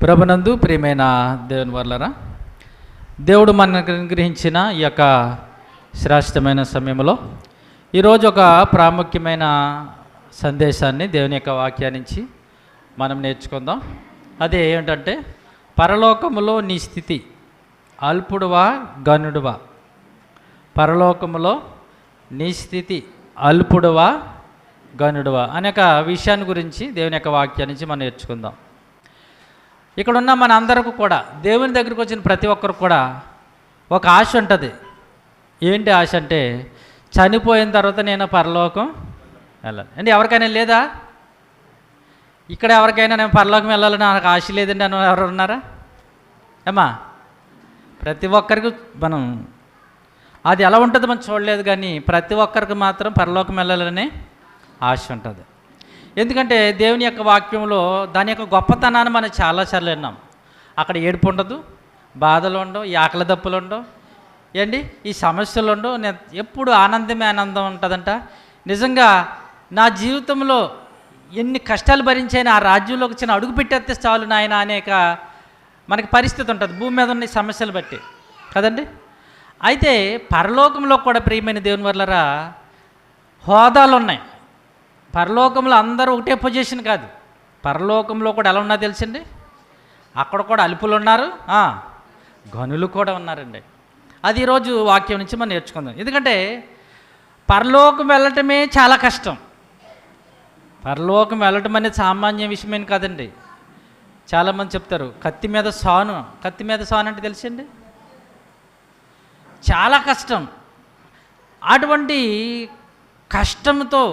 ప్రభునందు ప్రియమైన దేవుని వర్లరా, దేవుడు మనకు అనుగ్రహించిన ఈ యొక్క శ్రేష్టమైన సమయంలో ఈరోజు ఒక ప్రాముఖ్యమైన సందేశాన్ని దేవుని యొక్క వాక్యాన్నించి మనం నేర్చుకుందాం. అదే ఏంటంటే, పరలోకములో నీ స్థితి అల్పుడువా గనుడువా. పరలోకములో నీ స్థితి అల్పుడువా గనుడువా అనే ఒక విషయాన్ని గురించి దేవుని యొక్క వాక్యాన్నించి మనం నేర్చుకుందాం. ఇక్కడున్న మన అందరికీ కూడా, దేవుని దగ్గరికి వచ్చిన ప్రతి ఒక్కరు కూడా ఒక ఆశ ఉంటుంది. ఏంటి ఆశ అంటే, చనిపోయిన తర్వాత నేను పరలోకం వెళ్ళాలి. అంటే ఎవరికైనా లేదా? ఇక్కడ ఎవరికైనా నేను పరలోకం వెళ్ళాలని నాకు ఆశ లేదండి అని ఎవరు ఉన్నారా? ఏమా, ప్రతి ఒక్కరికి మనం అది ఎలా ఉంటుందో మనం చూడలేదు, కానీ ప్రతి ఒక్కరికి మాత్రం పరలోకం వెళ్ళాలనే ఆశ ఉంటుంది. ఎందుకంటే దేవుని యొక్క వాక్యంలో దాని యొక్క గొప్పతనాన్ని మనం చాలాసార్లు విన్నాం. అక్కడ ఏడుపు ఉండదు, బాధలు ఉండవు, ఈ ఆకలి దప్పులు ఉండవు, ఏంటి ఈ సమస్యలు ఉండవు. నేను ఎప్పుడు ఆనందమే ఆనందం ఉంటుందంట. నిజంగా నా జీవితంలో ఎన్ని కష్టాలు భరించాయని ఆ రాజ్యంలోకి చిన్న అడుగు పెట్టేస్తే చాలు నాయన అనేక మనకి పరిస్థితి ఉంటుంది, భూమి మీద ఉన్న సమస్యలు బట్టి కదండి. అయితే పరలోకంలో కూడా ప్రియమైన దేవుని వల్లరా హోదాలు ఉన్నాయి. పరలోకంలో అందరూ ఒకటే పొజిషన్ కాదు. పరలోకంలో కూడా ఎలా ఉన్నా తెలిసిండి, అక్కడ కూడా అల్పులు ఉన్నారు, గనులు కూడా ఉన్నారండి. అది ఈరోజు వాక్యం నుంచి మనం నేర్చుకుందాం. ఎందుకంటే పరలోకం వెళ్ళటమే చాలా కష్టం. పరలోకం వెళ్ళటం అనేది సామాన్య విషయమేం కాదండి. చాలామంది చెప్తారు కత్తి మీద సాను. కత్తి మీద సాను అంటే తెలిసిండి, చాలా కష్టం. అటువంటి కష్టంతో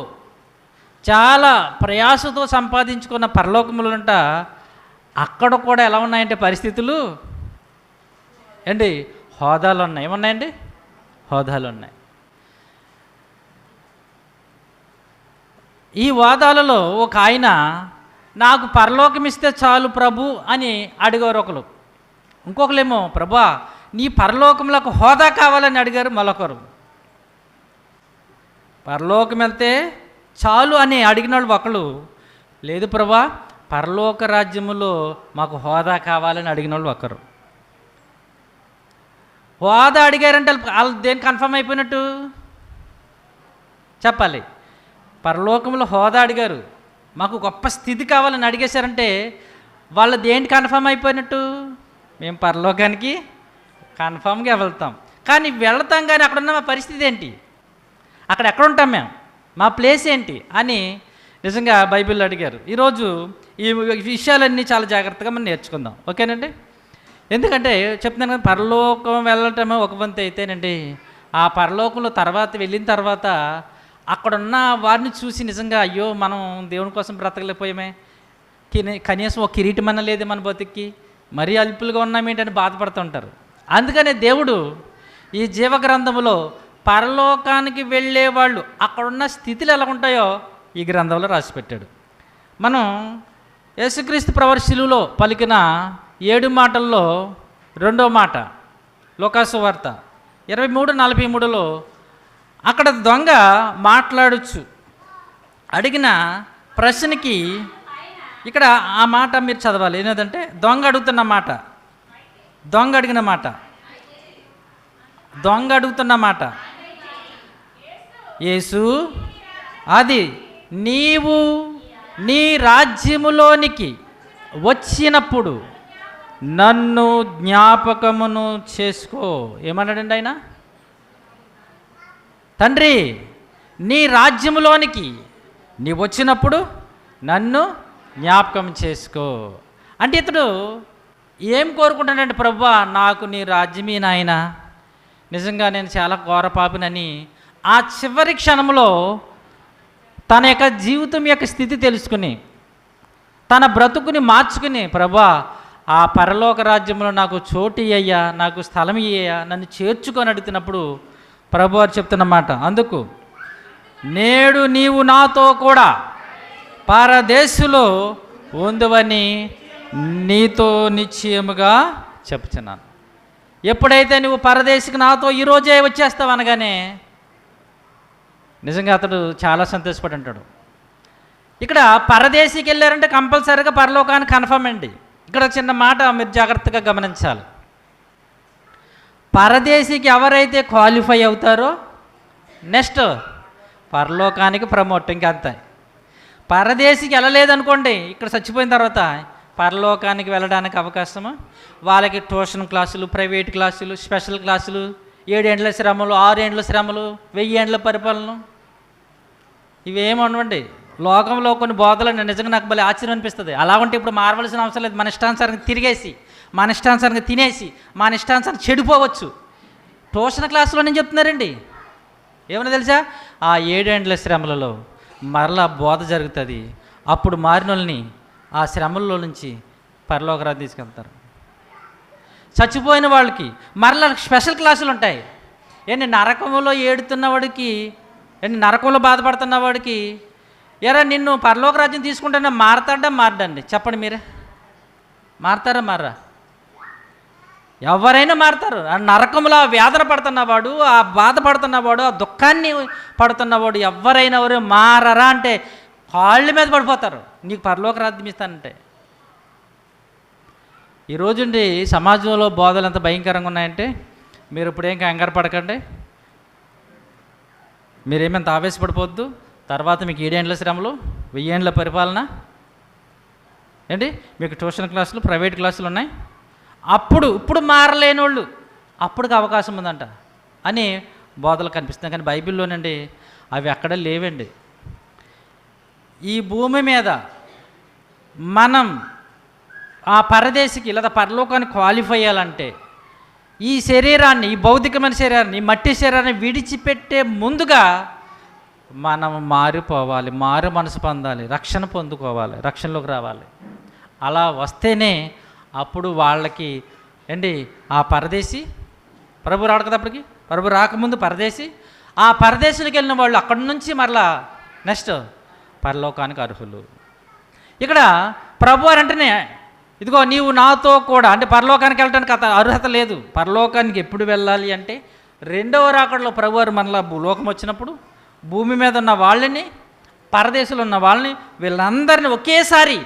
చాలా ప్రయాసతో సంపాదించుకున్న పరలోకములంట అక్కడ కూడా ఎలా ఉన్నాయంటే పరిస్థితులు ఏంటి, హోదాలు ఉన్నాయి. ఏమున్నాయండి? హోదాలు ఉన్నాయి. ఈ హోదాలలో ఒక ఆయన, నాకు పరలోకం ఇస్తే చాలు ప్రభు అని అడిగారు ఒకరు. ఇంకొకరేమో, ప్రభా నీ పరలోకంలో ఒక హోదా కావాలని అడిగారు మరొకరు. పరలోకం వెళ్తే చాలు అని అడిగిన వాళ్ళు ఒకళ్ళు, లేదు ప్రభా పరలోక రాజ్యములో మాకు హోదా కావాలని అడిగిన వాళ్ళు ఒకరు. హోదా అడిగారంటే వాళ్ళు దేని కన్ఫర్మ్ అయిపోయినట్టు చెప్పాలి. పరలోకంలో హోదా అడిగారు, మాకు గొప్ప స్థితి కావాలని అడిగేశారంటే వాళ్ళు దేనికి కన్ఫర్మ్ అయిపోయినట్టు, మేము పరలోకానికి కన్ఫామ్గా వెళ్తాం. కానీ వెళ్తాం, కానీ అక్కడున్న మా పరిస్థితి ఏంటి, అక్కడ ఎక్కడ ఉంటాం మేము, మా ప్లేస్ ఏంటి అని నిజంగా బైబిల్లో అడిగారు. ఈరోజు ఈ విషయాలన్నీ చాలా జాగ్రత్తగా మనం నేర్చుకుందాం, ఓకేనండి. ఎందుకంటే చెప్తున్నాను కదా, పరలోకం వెళ్ళటమే ఒక వంతు అయితేనండి, ఆ పరలోకంలో తర్వాత వెళ్ళిన తర్వాత అక్కడున్న వారిని చూసి నిజంగా అయ్యో మనం దేవుని కోసం బ్రతకలేకపోయామే, కనీసం ఒక కిరీటం అన్న లేదు మన బతికి, మరీ అల్పులుగా ఉన్నామేంటని బాధపడుతూ ఉంటారు. అందుకనే దేవుడు ఈ జీవగ్రంథములో పరలోకానికి వెళ్ళే వాళ్ళు అక్కడున్న స్థితిలో ఎలా ఉంటాయో ఈ గ్రంథంలో రాసిపెట్టాడు. మనం యేసుక్రీస్తు ప్రభువు శిలువలో పలికిన 7 మాటల్లో 2వ మాట లూకాసు వార్త 23:43లో అక్కడ దొంగ మాట్లాడచ్చు అడిగిన ప్రశ్నకి ఇక్కడ ఆ మాట మీరు చదవాలి. ఏంటంటే దొంగ అడుగుతున్న మాట, దొంగ అడిగిన మాట, దొంగ అడుగుతున్న మాట, యేసు అది నీవు నీ రాజ్యములోనికి వచ్చినప్పుడు నన్ను జ్ఞాపకమును చేసుకో. ఏమన్నాడండి ఆయన? తండ్రి నీ రాజ్యములోనికి నీ వచ్చినప్పుడు నన్ను జ్ఞాపకం చేసుకో అంటే ఇతడు ఏం కోరుకుంటాడంటే, ప్రభువా నాకు నీ రాజ్యమే నాయన, నిజంగా నేను చాలా ఘోర పాపినని ఆ చివరి క్షణంలో తన యొక్క జీవితం యొక్క స్థితి తెలుసుకుని తన బ్రతుకుని మార్చుకుని, ప్రభా ఆ పరలోక రాజ్యంలో నాకు చోటు ఇయ్యయ్యా, నాకు స్థలం ఇయ్యయ్యా, నన్ను చేర్చుకొని అడుగుతున్నప్పుడు ప్రభు వారు చెప్తున్నమాట, అందుకు నేడు నీవు నాతో కూడా పరదేశులో ఉందువని నీతో నిశ్చయముగా చెప్తున్నాను. ఎప్పుడైతే నువ్వు పరదేశికి నాతో ఈరోజే వచ్చేస్తావు అనగానే నిజంగా అతడు చాలా సంతోషపడి ఉంటాడు. ఇక్కడ పరదేశీకి వెళ్ళారంటే కంపల్సరీగా పరలోకానికి కన్ఫర్మ్ అండి. ఇక్కడ చిన్న మాట మీరు జాగ్రత్తగా గమనించాలి. పరదేశికి ఎవరైతే క్వాలిఫై అవుతారో నెక్స్ట్ పరలోకానికి ప్రమోట్. ఇంకంతే. పరదేశికి వెళ్ళలేదనుకోండి, ఇక్కడ చచ్చిపోయిన తర్వాత పరలోకానికి వెళ్ళడానికి అవకాశము. వాళ్ళకి ట్యూషన్ క్లాసులు, ప్రైవేట్ క్లాసులు, స్పెషల్ క్లాసులు, 7 ఏండ్ల శ్రమలు, 6 ఏండ్ల శ్రమలు, 1000 ఏండ్ల పరిపాలన, ఇవేమనవండి. లోకంలో కొన్ని బోధలు నిజంగా నాకు భలే ఆశ్చర్యం అనిపిస్తుంది. అలా ఉంటే ఇప్పుడు మారవలసిన అవసరం లేదు. మన ఇష్టానుసారంగా తిరిగేసి, మన ఇష్టానుసారంగా తినేసి, మన ఇష్టానుసారంగా చెడిపోవచ్చు. ట్యూషన్ క్లాసులో నేను చెప్తున్నారండి, ఏమన్నా తెలుసా, ఆ 7 ఏండ్ల శ్రమలలో మరలా బోధ జరుగుతుంది. అప్పుడు మారిన వాళ్ళని ఆ శ్రమల్లో నుంచి పరలోకరాజ్యం తీసుకెళ్తారు. చచ్చిపోయిన వాళ్ళకి మరలా స్పెషల్ క్లాసులు ఉంటాయి. ఏంటి నరకంలో ఏడుతున్నవాడికి, ఏంటి నరకంలో బాధపడుతున్న వాడికి, ఎరా నిన్ను పరలోకరాజ్యం తీసుకుంటేనే మారతాడా మారడండి? చెప్పండి మీరే, మారతారా మారా? ఎవరైనా మారతారు. ఆ నరకంలో వేదన పడుతున్నవాడు, ఆ బాధపడుతున్నవాడు, ఆ దుఃఖాన్ని పడుతున్నవాడు ఎవరైనా ఎవరు మారరా అంటే కాళ్ళ మీద పడిపోతారు. నీకు పరలోకరాజ్యం ఇస్తానంటే. ఈరోజుండి సమాజంలో బోధలు ఎంత భయంకరంగా ఉన్నాయంటే, మీరు ఇప్పుడేం కంగారు పడకండి, మీరేమంత ఆవేశపడిపోవద్దు. తర్వాత మీకు 7 ఏండ్ల శ్రమలు, 1000 ఏండ్ల పరిపాలన, ఏంటి మీకు ట్యూషన్ క్లాసులు, ప్రైవేట్ క్లాసులు ఉన్నాయి. ఇప్పుడు మారలేని వాళ్ళు అప్పటికి అవకాశం ఉందంట అని బోధలు కనిపిస్తున్నాయి. కానీ బైబిల్లోనండి అవి అక్కడ లేవండి. ఈ భూమి మీద మనం ఆ పరదేశికి లేదా పరలోకానికి క్వాలిఫై అయ్యాలంటే ఈ శరీరాన్ని, ఈ భౌతికమైన శరీరాన్ని, ఈ మట్టి శరీరాన్ని విడిచిపెట్టే ముందుగా మనం మారిపోవాలి, మారు మనసు పొందాలి, రక్షణ పొందుకోవాలి, రక్షణలోకి రావాలి. అలా వస్తేనే అప్పుడు వాళ్ళకి ఏంటి ఆ పరదేశి, ప్రభు రాడు కదా అప్పటికి, ప్రభు రాకముందు పరదేశి, ఆ పరదేశులకు వెళ్ళిన వాళ్ళు అక్కడి నుంచి మరలా నెక్స్ట్ పరలోకానికి అర్హులు. ఇక్కడ ప్రభు అంటేనే ఇదిగో నీవు నాతో కూడా, అంటే పరలోకానికి వెళ్ళడానికి అర్హత లేదు. పరలోకానికి ఎప్పుడు వెళ్ళాలి అంటే రెండవ రాకడలో ప్రభువారు మనలా లోకం వచ్చినప్పుడు భూమి మీద ఉన్న వాళ్ళని, పరదేశంలో ఉన్న వాళ్ళని, వీళ్ళందరినీ ఒకేసారి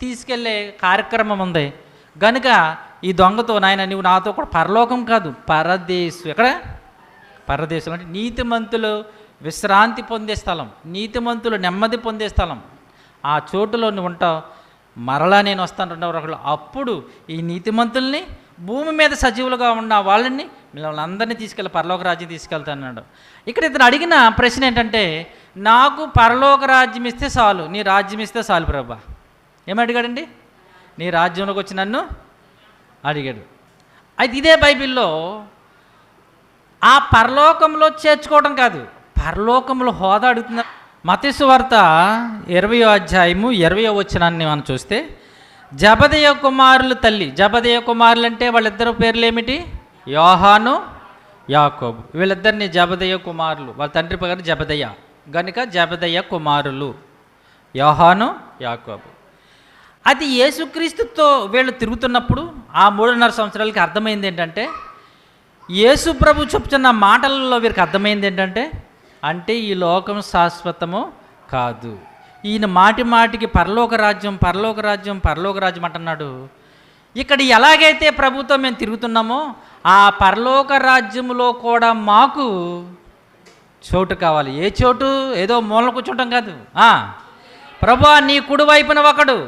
తీసుకెళ్ళే కార్యక్రమం ఉంది. గనుక ఈ దొంగతో, నాయన నువ్వు నాతో కూడా పరలోకం కాదు పరదేశం. ఎక్కడ పరదేశం అంటే నీతిమంతులు విశ్రాంతి పొందే స్థలం, నీతిమంతులు నెమ్మది పొందే స్థలం. ఆ చోటులో నువ్వు ఉంటావు. మరలా నేను వస్తాను రెండవ రాకడలో. అప్పుడు ఈ నీతిమంతుల్ని, భూమి మీద సజీవులుగా ఉన్న వాళ్ళని, మిమ్మల్ని అందరినీ తీసుకెళ్ళి పరలోక రాజ్యం తీసుకెళ్తానన్నాడు. ఇక్కడ ఇతను అడిగిన ప్రశ్న ఏంటంటే, నాకు పరలోక రాజ్యం ఇస్తే చాలు, నీ రాజ్యం ఇస్తే చాలు ప్రభా. ఏమడిగాడండి? నీ రాజ్యంలోకి వచ్చి నన్ను అడిగాడు. అయితే ఇదే బైబిల్లో ఆ పరలోకంలో చేర్చుకోవడం కాదు, పరలోకంలో హోదా అడుగుతున్నా. మత్తయి సువార్త 20వ అధ్యాయము 20వ వచనాన్ని మనం చూస్తే, జబదయి కుమారుల తల్లి, జబదయి కుమారులు అంటే వాళ్ళిద్దరు పేర్లు ఏమిటి? యోహాను, యాకోబు. వీళ్ళిద్దరిని జబదయి కుమారులు, వాళ్ళ తండ్రి పేరు జబదయ్య, గనుక జబదయ్య కుమారులు యోహాను, యాకోబు. అది యేసుక్రీస్తుతో వీళ్ళు తిరుగుతున్నప్పుడు ఆ 3.5 సంవత్సరాలకి అర్థమైంది ఏంటంటే, యేసు ప్రభు చెప్తున్న మాటలలో వీరికి అర్థమైంది ఏంటంటే, అంటే ఈ లోకం శాశ్వతము కాదు. ఈయన మాటి మాటికి పరలోక రాజ్యం, పరలోక రాజ్యం, పరలోక రాజ్యం అంటున్నాడు. ఇక్కడ ఎలాగైతే ప్రభుతో మేము తిరుగుతున్నామో ఆ పరలోక రాజ్యములో కూడా మాకు చోటు కావాలి. ఏ చోటు? ఏదో మూలన కూర్చోటం కాదు. ప్రభువా నీ కుడి వైపున ఒకడు,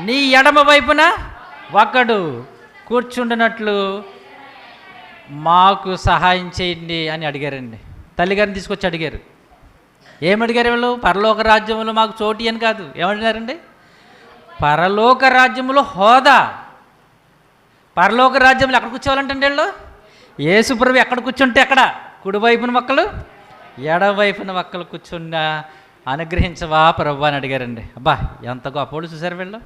నీ ఎడమ వైపున ఒకడు కూర్చుండినట్లు మాకు సహాయం చేయండి అని అడిగారండి. తల్లిగారిని తీసుకొచ్చి అడిగారు. ఏమడిగారు వీళ్ళు? పరలోక రాజ్యంలో మాకు చోటు అని కాదు. ఏమడిగారండి? పరలోక రాజ్యంలో హోదా. పరలోక రాజ్యంలో ఎక్కడ కూర్చోవాలంటే వీళ్ళు యేసుప్రభు ఎక్కడ కూర్చుంటే అక్కడ కుడివైపున ఒక్కలు, ఎడవైపున ఒక్కలు కూర్చున్నా అనుగ్రహించవా ప్రభు అని అడిగారండి. అబ్బా ఎంత గొప్పవాళ్ళు చూసారు వీళ్ళు,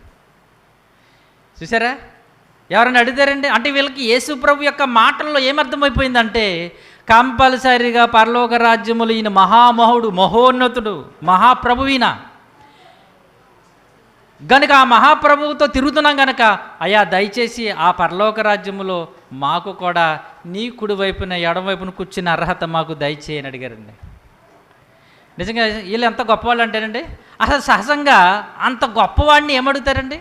చూసారా? ఎవరైనా అడిగారండి? అంటే వీళ్ళకి యేసు ప్రభు యొక్క మాటల్లో ఏమర్థమైపోయిందంటే, కంపల్సరిగా పరలోక రాజ్యములు ఈయన మహామహుడు, మహోన్నతుడు, మహాప్రభువీన గనుక ఆ మహాప్రభువుతో తిరుగుతున్నాం గనక, అయ్యా దయచేసి ఆ పరలోక రాజ్యములో మాకు కూడా నీ కుడి వైపున ఎడమవైపున కూర్చున్న అర్హత మాకు దయచేయని అడిగారండి. నిజంగా వీళ్ళు ఎంత గొప్పవాళ్ళు అంటేనండి, అసలు సహజంగా అంత గొప్పవాడిని ఏమడుగుతారండి?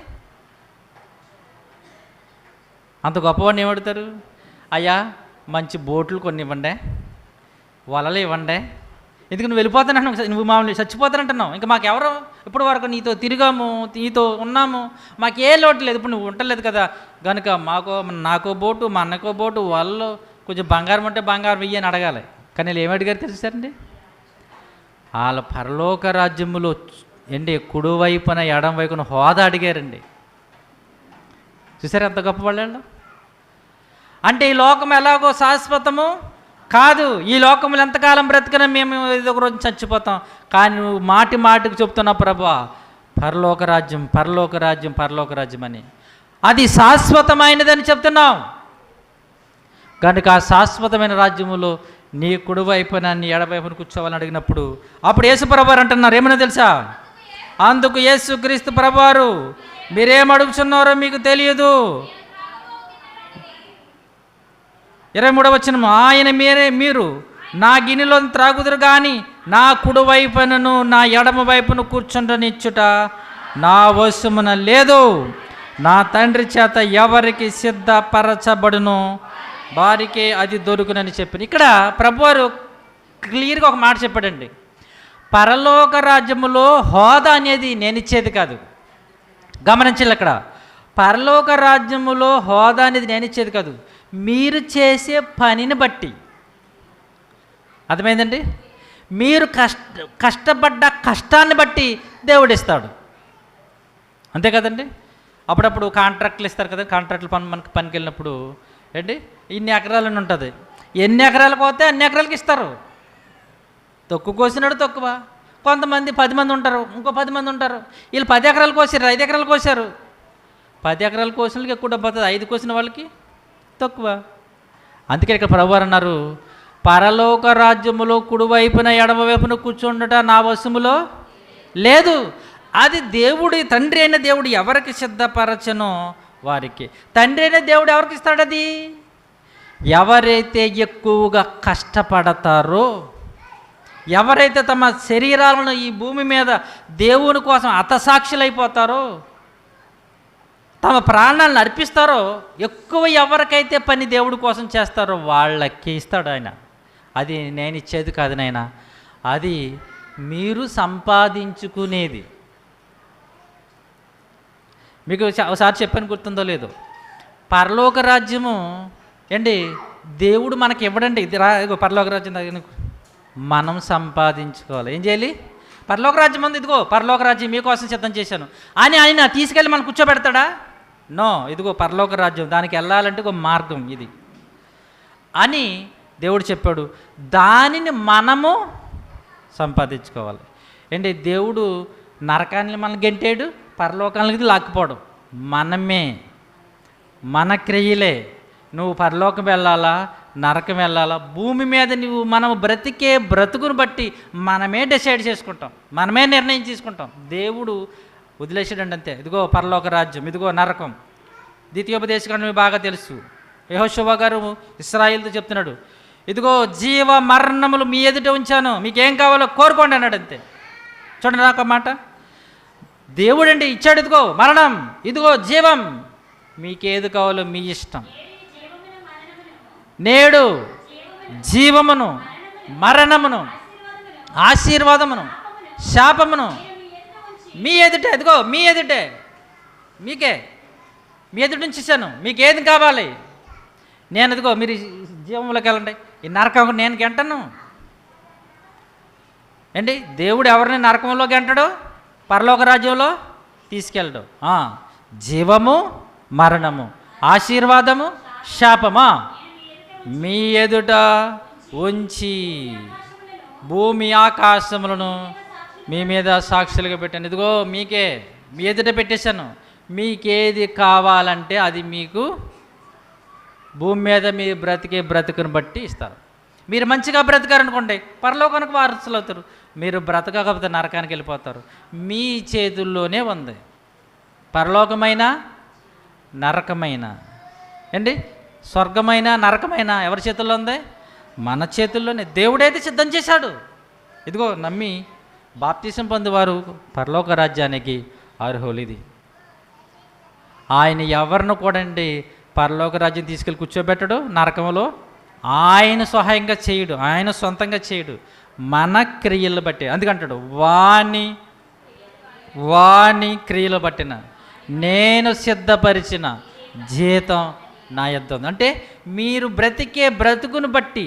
అంత గొప్పవాడిని ఏమడుతారు? అయ్యా మంచి బోట్లు కొన్ని ఇవ్వండి, వలలు ఇవ్వండి, ఎందుకు నువ్వు వెళ్ళిపోతానంటున్నావు, నువ్వు మామూలు చచ్చిపోతానంటున్నావు, ఇంకా మాకెవరు ఇప్పుడు వరకు నీతో తిరిగాము, నీతో ఉన్నాము, మాకు ఏ లోటు లేదు, ఇప్పుడు నువ్వు ఉండలేదు కదా, కనుక నాకో బోటు, మా అన్నకో బోటు, వాళ్ళు కొంచెం బంగారం ఉంటే బంగారం ఇయ్యి అని అడగాలి. కానీ వీళ్ళు ఏమడిగారు తెలుసారండి? వాళ్ళ పరలోక రాజ్యములో కుడివైపున ఎడం వైపున హోదా అడిగారండి. చూసారు ఎంత గొప్ప వాళ్ళు? అంటే ఈ లోకం ఎలాగో శాశ్వతము కాదు, ఈ లోకములు ఎంతకాలం బ్రతికినా మేము ఏదో ఒక రోజు చచ్చిపోతాం. కానీ నువ్వు మాటికి చెప్తున్నావు ప్రభువా, పరలోక రాజ్యం, పరలోక రాజ్యం, పరలోక రాజ్యం అని, అది శాశ్వతమైనదని చెప్తున్నావు. కనుక ఆ శాశ్వతమైన రాజ్యములో నీ కుడివైపున నీ ఎడవైపున కూర్చోవాలని అడిగినప్పుడు అప్పుడు యేసు ప్రభువారు అంటున్నారు ఏమన్నా తెలుసా? అందుకు యేసు క్రీస్తు ప్రభువారు, మీరేం అడుగుతున్నారో మీకు తెలియదు. 23వ వచనం, ఆయన మీరు నా గిన్నెలో త్రాగుదురు కానీ నా కుడి వైపునను నా ఎడమ వైపును కూర్చుండనిచ్చుట నా వశమున లేదు. నా తండ్రి చేత ఎవరికి సిద్ధపరచబడును వారికే అది దొరుకునని చెప్పిన. ఇక్కడ ప్రభువారు క్లియర్గా ఒక మాట చెప్పాడండి. పరలోక రాజ్యములో హోదా అనేది నేను ఇచ్చేది కాదు. గమనించాలి, అక్కడ పరలోక రాజ్యములో హోదా అనేది నేను ఇచ్చేది కాదు, మీరు చేసే పనిని బట్టి. అర్థమైందండి? మీరు కష్టపడ్డ కష్టాన్ని బట్టి దేవుడు ఇస్తాడు, అంతే కదండి. అప్పుడప్పుడు కాంట్రాక్ట్లు ఇస్తారు కదా, కాంట్రాక్ట్లు మనకి పనికి వెళ్ళినప్పుడు ఇన్ని ఎకరాలని ఉంటుంది, ఎన్ని ఎకరాలకు పోతే అన్ని ఎకరాలకి ఇస్తారు. తక్కువ కోసినాడు తక్కువ, కొంతమంది 10 మంది ఉంటారు, ఇంకో 10 మంది ఉంటారు, వీళ్ళు 10 ఎకరాలు కోసారు, 5 ఎకరాలు కోసారు. 10 ఎకరాలు కోసిన వాళ్ళకి ఎక్కువ డబ్బు అవుతుంది, 5 కోసిన వాళ్ళకి తక్కువ. అందుకే ఇక్కడ ప్రభువారు అన్నారు, పరలోక రాజ్యములో కుడివైపున ఎడమ వైపున కూర్చుండట నా వశములో లేదు. అది తండ్రి అయిన దేవుడు ఎవరికి సిద్ధపరచనో వారికి. తండ్రి అయిన దేవుడు ఎవరికి ఇస్తాడు? అది ఎవరైతే ఎక్కువగా కష్టపడతారో, ఎవరైతే తమ శరీరాలను ఈ భూమి మీద దేవుని కోసం హతసాక్షులైపోతారో, తమ ప్రాణాలను అర్పిస్తారో, ఎక్కువ ఎవరికైతే పని దేవుడి కోసం చేస్తారో వాళ్ళకి ఇస్తాడు ఆయన. అది నేను ఇచ్చేది కాదు నాయన, అది మీరు సంపాదించుకునేది. మీకు ఒకసారి చెప్పాను, గుర్తుందో లేదో, పరలోక రాజ్యము దేవుడు మనకి ఇవ్వడండి. ఇది పరలోక రాజ్యం మనం సంపాదించుకోవాలి. ఏం చేయాలి? పరలోక రాజ్యం ఉంది, ఇదిగో పరలోక రాజ్యం మీకోసం సిద్ధం చేశాను అని ఆయన తీసుకెళ్ళి మనం కూర్చోబెడతాడా? నో, ఇదిగో పరలోక రాజ్యం, దానికి వెళ్ళాలంటే ఒక మార్గం ఇది అని దేవుడు చెప్పాడు. దానిని మనము సంపాదించుకోవాలి. దేవుడు నరకాన్ని మనం గెంటాడు, పరలోకానికి లాక్కుపోవడం మనమే, మన క్రియలే. నువ్వు పరలోకం వెళ్ళాలా, నరకం వెళ్ళాలా, భూమి మీద మనం బ్రతికే బ్రతుకును బట్టి మనమే డిసైడ్ చేసుకుంటాం, మనమే నిర్ణయం తీసుకుంటాం. దేవుడు వదిలేసాడండి అంతే. ఇదిగో పరలోక రాజ్యం, ఇదిగో నరకం. ద్వితీయోపదేశకాండం బాగా తెలుసు. యెహోషువ గారు ఇశ్రాయేలుతో చెప్తున్నాడు, ఇదిగో జీవ మరణములు మీ ఎదుట ఉంచాను, మీకేం కావాలో కోరుకోండి అన్నాడు అంతే. చూడండి నాకు మాట, దేవుడు ఇచ్చాడు, ఇదిగో మరణం, ఇదిగో జీవం, మీకేది కావాలో మీ ఇష్టం. నేడు జీవమును, మరణమును, ఆశీర్వాదమును, శాపమును మీ ఎదుటే, ఇదిగో మీ ఎదుటే, మీకే, మీ ఎదుటి నుంచి ఇచ్చాను, మీకేది కావాలి. నేను ఇదిగో మీరు జీవంలోకి వెళ్ళండి, ఈ నరకం నేను గెంటను. దేవుడు ఎవరిని నరకంలో గెంటడు, పరలోక రాజ్యంలో తీసుకెళ్ళడు. జీవము, మరణము, ఆశీర్వాదము, శాపమా మీ ఎదుట ఉంచి భూమి ఆకాశములను మీ మీద సాక్షులుగా పెట్టాను. ఇదిగో మీకే, మీ ఎదుట పెట్టేశాను, మీకేది కావాలంటే అది మీకు భూమి మీద మీ బ్రతుకుని బట్టి ఇస్తారు. మీరు మంచిగా బ్రతకారనుకోండి పరలోకానికి వారసులు అవుతారు, మీరు బ్రతకకపోతే నరకానికి వెళ్ళిపోతారు. మీ చేతుల్లోనే ఉంది, పరలోకమైన నరకమైన స్వర్గమైన నరకమైన ఎవరి చేతుల్లో ఉంది? మన చేతుల్లోనే. దేవుడైతే సిద్ధం చేశాడు. ఇదిగో నమ్మి బాప్తిసం పొందేవారు పరలోక రాజ్యానికి అర్హులు. ఇది ఆయన ఎవరిని కూడా పరలోక రాజ్యం తీసుకెళ్ళి కూర్చోబెట్టడు నరకంలో, ఆయన సహాయంగా చేయడు, ఆయన సొంతంగా చేయడు, మన క్రియలు బట్టి. అందుకంటాడు వాని క్రియలు బట్టిన నేను సిద్ధపరిచిన జీతం నా యొద్ద ఉంది. అంటే మీరు బ్రతికే బ్రతుకును బట్టి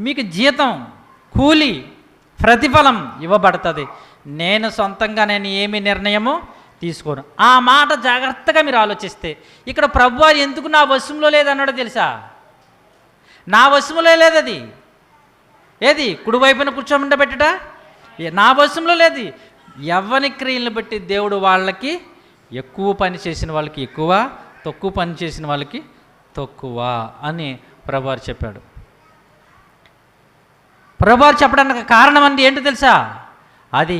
మీకు జీతం, కూలి, ప్రతిఫలం ఇవ్వబడుతుంది. నేను సొంతంగా ఏమి నిర్ణయము తీసుకోను. ఆ మాట జాగ్రత్తగా మీరు ఆలోచిస్తే ఇక్కడ ప్రభువారు ఎందుకు నా వశంలో లేదన్నాడో తెలుసా? నా వశంలో లేదు అది. ఏది? కుడివైపున కూర్చోబెట్టట నా వశంలో లేదు. ఎవరి క్రియలను బట్టి దేవుడు వాళ్ళకి ఎక్కువ పని చేసిన వాళ్ళకి ఎక్కువ, తక్కువ పని చేసిన వాళ్ళకి తక్కువ అని ప్రభువారు చెప్పాడు. ప్రభువారు చెప్పడానికి కారణం అండి ఏంటో తెలుసా? అది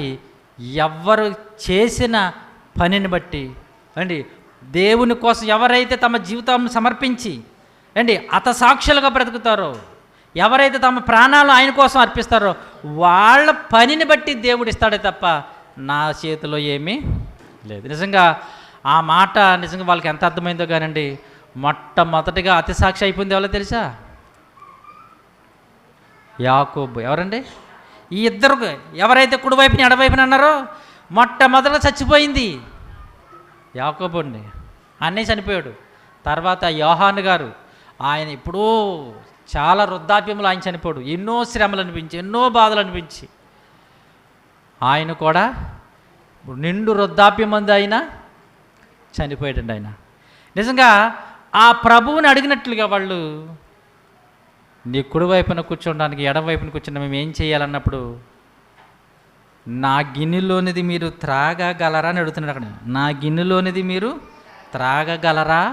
ఎవరు చేసిన పనిని బట్టి అండి. దేవుని కోసం ఎవరైతే తమ జీవితాన్ని సమర్పించి హతసాక్షులుగా బ్రతుకుతారో, ఎవరైతే తమ ప్రాణాలు ఆయన కోసం అర్పిస్తారో వాళ్ళ పనిని బట్టి దేవుడు ఇస్తాడే తప్ప నా చేతిలో ఏమీ లేదు. నిజంగా ఆ మాట నిజంగా వాళ్ళకి ఎంత అర్థమైందో కానండి. మొట్టమొదటిగా అతిసాక్షి అయిపోయింది ఎవరో తెలుసా? యాకోబు. ఎవరండి? ఈ ఇద్దరు ఎవరైతే కుడివైపుని ఎడవైపుని అన్నారో మొట్టమొదట చచ్చిపోయింది యాకోబు అండి. అన్నయ్య చనిపోయాడు. తర్వాత యోహాను గారు, ఆయన ఇప్పుడు చాలా వృద్ధాప్యంలో ఆయన చనిపోయాడు. ఎన్నో శ్రమలు అనిపించి, ఎన్నో బాధలు అనిపించి ఆయన కూడా నిండు వృద్ధాప్యం మంది ఆయన చనిపోయాడండి. ఆయన నిజంగా ఆ ప్రభువుని అడిగినట్లుగా వాళ్ళు నీ కుడివైపున కూర్చోడానికి ఎడమవైపున కూర్చున్న మేము ఏం చేయాలన్నప్పుడు నా గిన్నెలోనిది మీరు త్రాగగలరా అని అడుగుతున్నాడు. అక్కడ నా గిన్నెలోనిది మీరు త్రాగగలరా?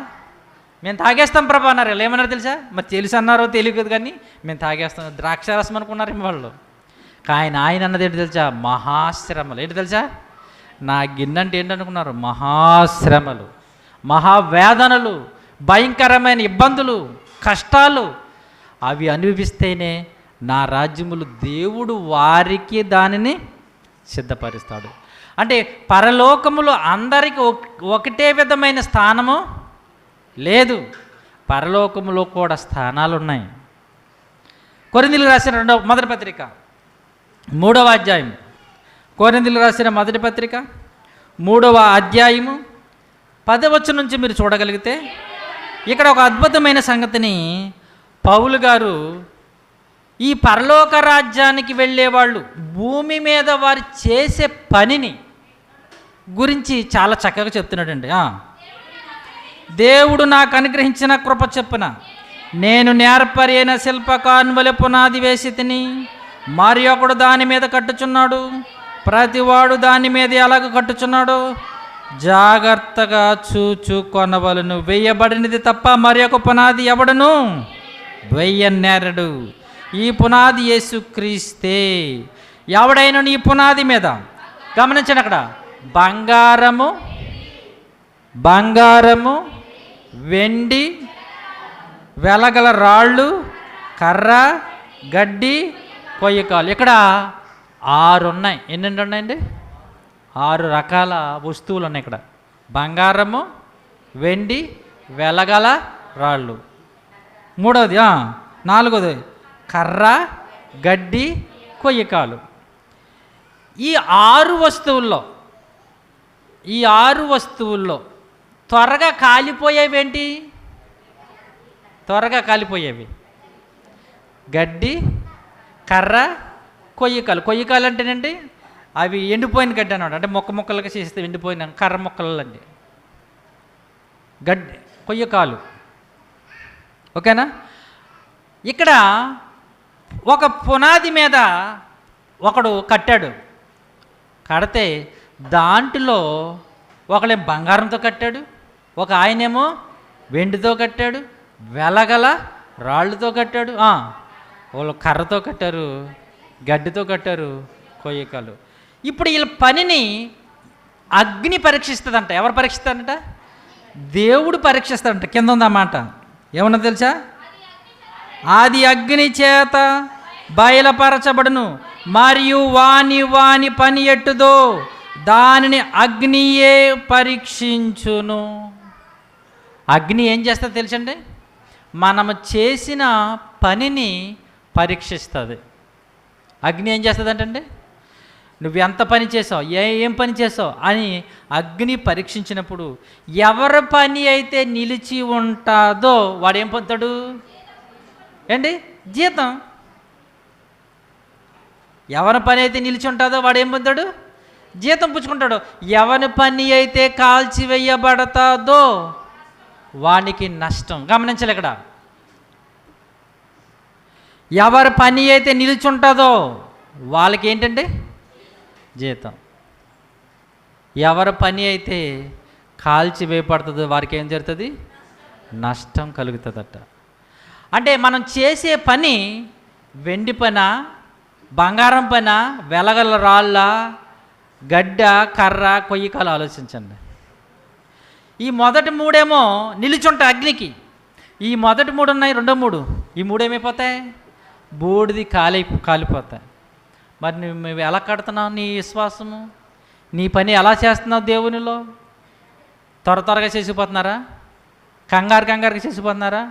మేము తాగేస్తాం ప్రభు అన్నారు. ఏమన్నారు తెలుసా? మరి తెలుసు అన్నారో తెలియదు కానీ మేము తాగేస్తాం. ద్రాక్షారసం అనుకున్నారు వాళ్ళు. కానీ ఆయన అన్నది ఏంటి తెలుసా? మహాశ్రమలు. ఏంటి తెలుసా? నా గిన్నె అంటే ఏంటనుకున్నారు? మహాశ్రమలు, మహావేదనలు, భయంకరమైన ఇబ్బందులు, కష్టాలు అవి అనుభవిస్తేనే నా రాజ్యములు దేవుడు వారికి దానిని సిద్ధపరుస్తాడు. అంటే పరలోకములో అందరికీ ఒకటే విధమైన స్థానము లేదు. పరలోకములో కూడా స్థానాలు ఉన్నాయి. కొరింథీయులకు రాసిన మొదటి పత్రిక 3వ అధ్యాయం, కొరింథీయులకు రాసిన మొదటి పత్రిక 3వ అధ్యాయము 10వ వచనం నుంచి మీరు చూడగలిగితే ఇక్కడ ఒక అద్భుతమైన సంగతిని పౌలు గారు ఈ పరలోక రాజ్యానికి వెళ్ళేవాళ్ళు భూమి మీద వారు చేసే పనిని గురించి చాలా చక్కగా చెప్తున్నాడండి. దేవుడు నాకు అనుగ్రహించిన కృప చొప్పున నేను నేర్పరి అయిన శిల్పకారుని వలె పునాది వేసి తిని, మరి ఒకడు దాని మీద కట్టుచున్నాడు. ప్రతివాడు దాని మీద ఎలాగ కట్టుచున్నాడు జాగ్రత్తగా చూచుకొనవలెను. వేయబడినది తప్ప మరి ఒక పునాది ఎవడను వేయనేరడు. ఈ పునాది యేసుక్రీస్తే. ఎవడైనా నీ పునాది మీద, గమనించండి అక్కడ, బంగారము, వెండి, వెలగల రాళ్ళు, కర్ర, గడ్డి, కొయ్యకాలు. ఇక్కడ 6 ఉన్నాయి. ఎన్ని ఉన్నాయండి? 6 రకాల వస్తువులు ఉన్నాయి ఇక్కడ. బంగారము, వెండి, వెలగల రాళ్ళు. 3వది 4వది కర్ర, గడ్డి, కొయ్యకాలు. ఈ 6 వస్తువుల్లో త్వరగా కాలిపోయేవేంటి? త్వరగా కాలిపోయేవి గడ్డి, కర్ర, కొయ్యకాలు. కొయ్యకాలు అంటేనండి అవి ఎండిపోయిన గడ్డి అన్నమాట. అంటే ముక్కలుగా చేస్తే ఎండిపోయిన కర్ర ముక్కలు అండి గడ్డి, కొయ్యకాలు. ఓకేనా? ఇక్కడ ఒక పునాది మీద ఒకడు కట్టాడు. కడితే దాంట్లో ఒకళ్ళేం బంగారంతో కట్టాడు, ఒక ఆయనేమో వెండితో కట్టాడు, వెలగల రాళ్ళతో కట్టాడు, వాళ్ళు కర్రతో కట్టారు, గడ్డితో కట్టారు, కొయ్యకాలు. ఇప్పుడు వీళ్ళ పనిని అగ్ని పరీక్షిస్తుందంట. ఎవరు పరీక్షిస్తారంట? దేవుడు పరీక్షిస్తాడంట. కింద ఉందన్నమాట. ఏమన్నా తెలుసా? అది అగ్ని చేత బయలుపరచబడును, మరియు వాని పని ఎట్టుదో దానిని అగ్నియే పరీక్షించును. అగ్ని ఏం చేస్తుందో తెలుసండి? మనము చేసిన పనిని పరీక్షిస్తుంది. అగ్ని ఏం చేస్తుందంటండి? నువ్వు ఎంత పని చేసావు, ఏం పని చేసావు అని అగ్ని పరీక్షించినప్పుడు ఎవరి పని అయితే నిలిచి ఉంటుందో వాడు ఏం పొందుతాడు ఏంటి? జీతం. ఎవరి పని అయితే నిలిచి ఉంటుందో వాడు ఏం పొందుతాడు? జీతం పుచ్చుకుంటాడు. ఎవరి పని అయితే కాల్చివేయబడతాదో వానికి నష్టం. గమనించాలి ఇక్కడ. ఎవరి పని అయితే నిలిచి ఉంటుందో వాళ్ళకి ఏంటంటే జీతం. ఎవరి పని అయితే కాల్చివేయబడుతుందో వారికి ఏం జరుగుతుంది? నష్టం కలుగుతుందట. అంటే మనం చేసే పని వెండి పన, బంగారం పన, వెలగల రాళ్ళ, గడ్డ, కర్ర, కొయ్యకాలు ఆలోచించండి. ఈ మొదటి మూడేమో నిలిచుంటాయి అగ్నికి. ఈ మొదటి మూడు ఉన్నాయి, రెండో మూడు, ఈ మూడేమైపోతాయి? బూడిది కాలిపోతాయి. మరి నువ్వు ఎలా కడుతున్నావు నీ విశ్వాసము? నీ పని ఎలా చేస్తున్నావు దేవునిలో? త్వరగా చేసిపోతున్నారా? కంగారుగా చేసిపోతున్నారా?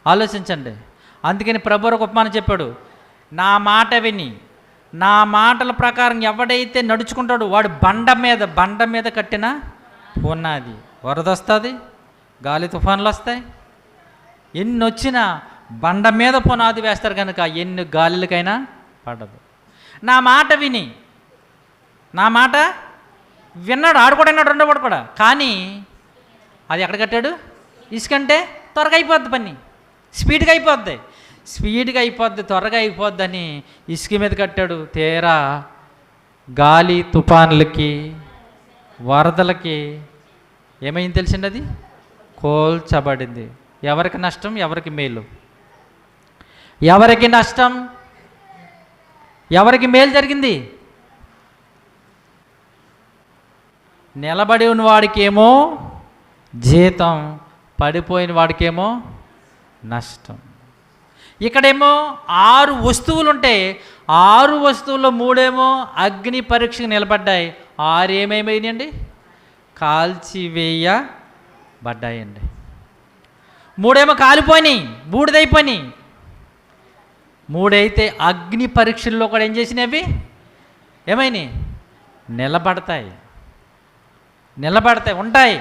ఆలోచించండి. అందుకని ప్రభువు ఒక ఉపమానం చెప్పాడు, నా మాట విని నా మాటల ప్రకారం ఎవడైతే నడుచుకుంటాడో వాడు బండ మీద కట్టిన పునాది. వరద వస్తుంది, గాలి తుఫాన్లు వస్తాయి, ఎన్ని వచ్చినా బండ మీద పునాది వేస్తారు కనుక ఎన్ని గాలిలకైనా పడదు. నా మాట విని, నా మాట విన్నాడు, ఆడుకోడన్నాడు రెండో వాడు కూడా, కానీ అది ఎక్కడ కట్టాడు? ఇసుకంటే త్వరగా అయిపోద్ది, పని స్పీడ్గా అయిపోద్ది, త్వరగా అయిపోద్దని ఇసుక మీద కట్టాడు. తీరా గాలి తుఫాన్లకి, వరదలకి ఏమైంది తెలిసింది? అది కోల్చబడింది. ఎవరికి నష్టం, ఎవరికి మేలు? ఎవరికి నష్టం, ఎవరికి మేలు జరిగింది? నిలబడి ఉన్న వాడికేమో జీతం, పడిపోయిన వాడికేమో నష్టం. ఇక్కడేమో 6 వస్తువులు ఉంటే 6 వస్తువుల్లో 3 అగ్ని పరీక్షకు నిలబడ్డాయి, 6 ఏమేమైనాయండి? కాల్చివేయబడ్డాయండి. 3 కాలిపోయినాయి, బూడిదైపోయినాయి. 3 అయితే అగ్ని పరీక్షల్లో కూడా ఏం చేసినవి? ఏమైనాయి? నిలబడతాయి, ఉంటాయి.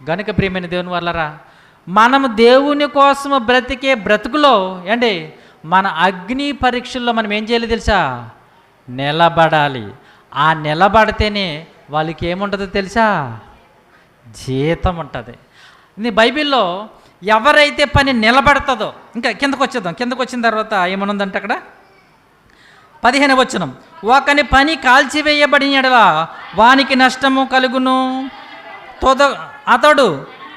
గనుక ప్రియమైన దేవుని వాళ్ళరా, మనము దేవుని కోసము బ్రతికే బ్రతుకులో ఏంటి, మన అగ్ని పరీక్షల్లో మనం ఏం చేయాలి తెలుసా? నిలబడాలి. ఆ నిలబడితేనే వాళ్ళకి ఏముంటుందో తెలుసా? జీతం ఉంటుంది. నీ బైబిల్లో ఎవరైతే పని నిలబడుతుందో, ఇంకా కిందకు వచ్చిన తర్వాత ఏమనుందంటే అక్కడ 15వ వచనం, ఒకని పని కాల్చివేయబడిన యెడల వానికి నష్టము కలుగును, అతడు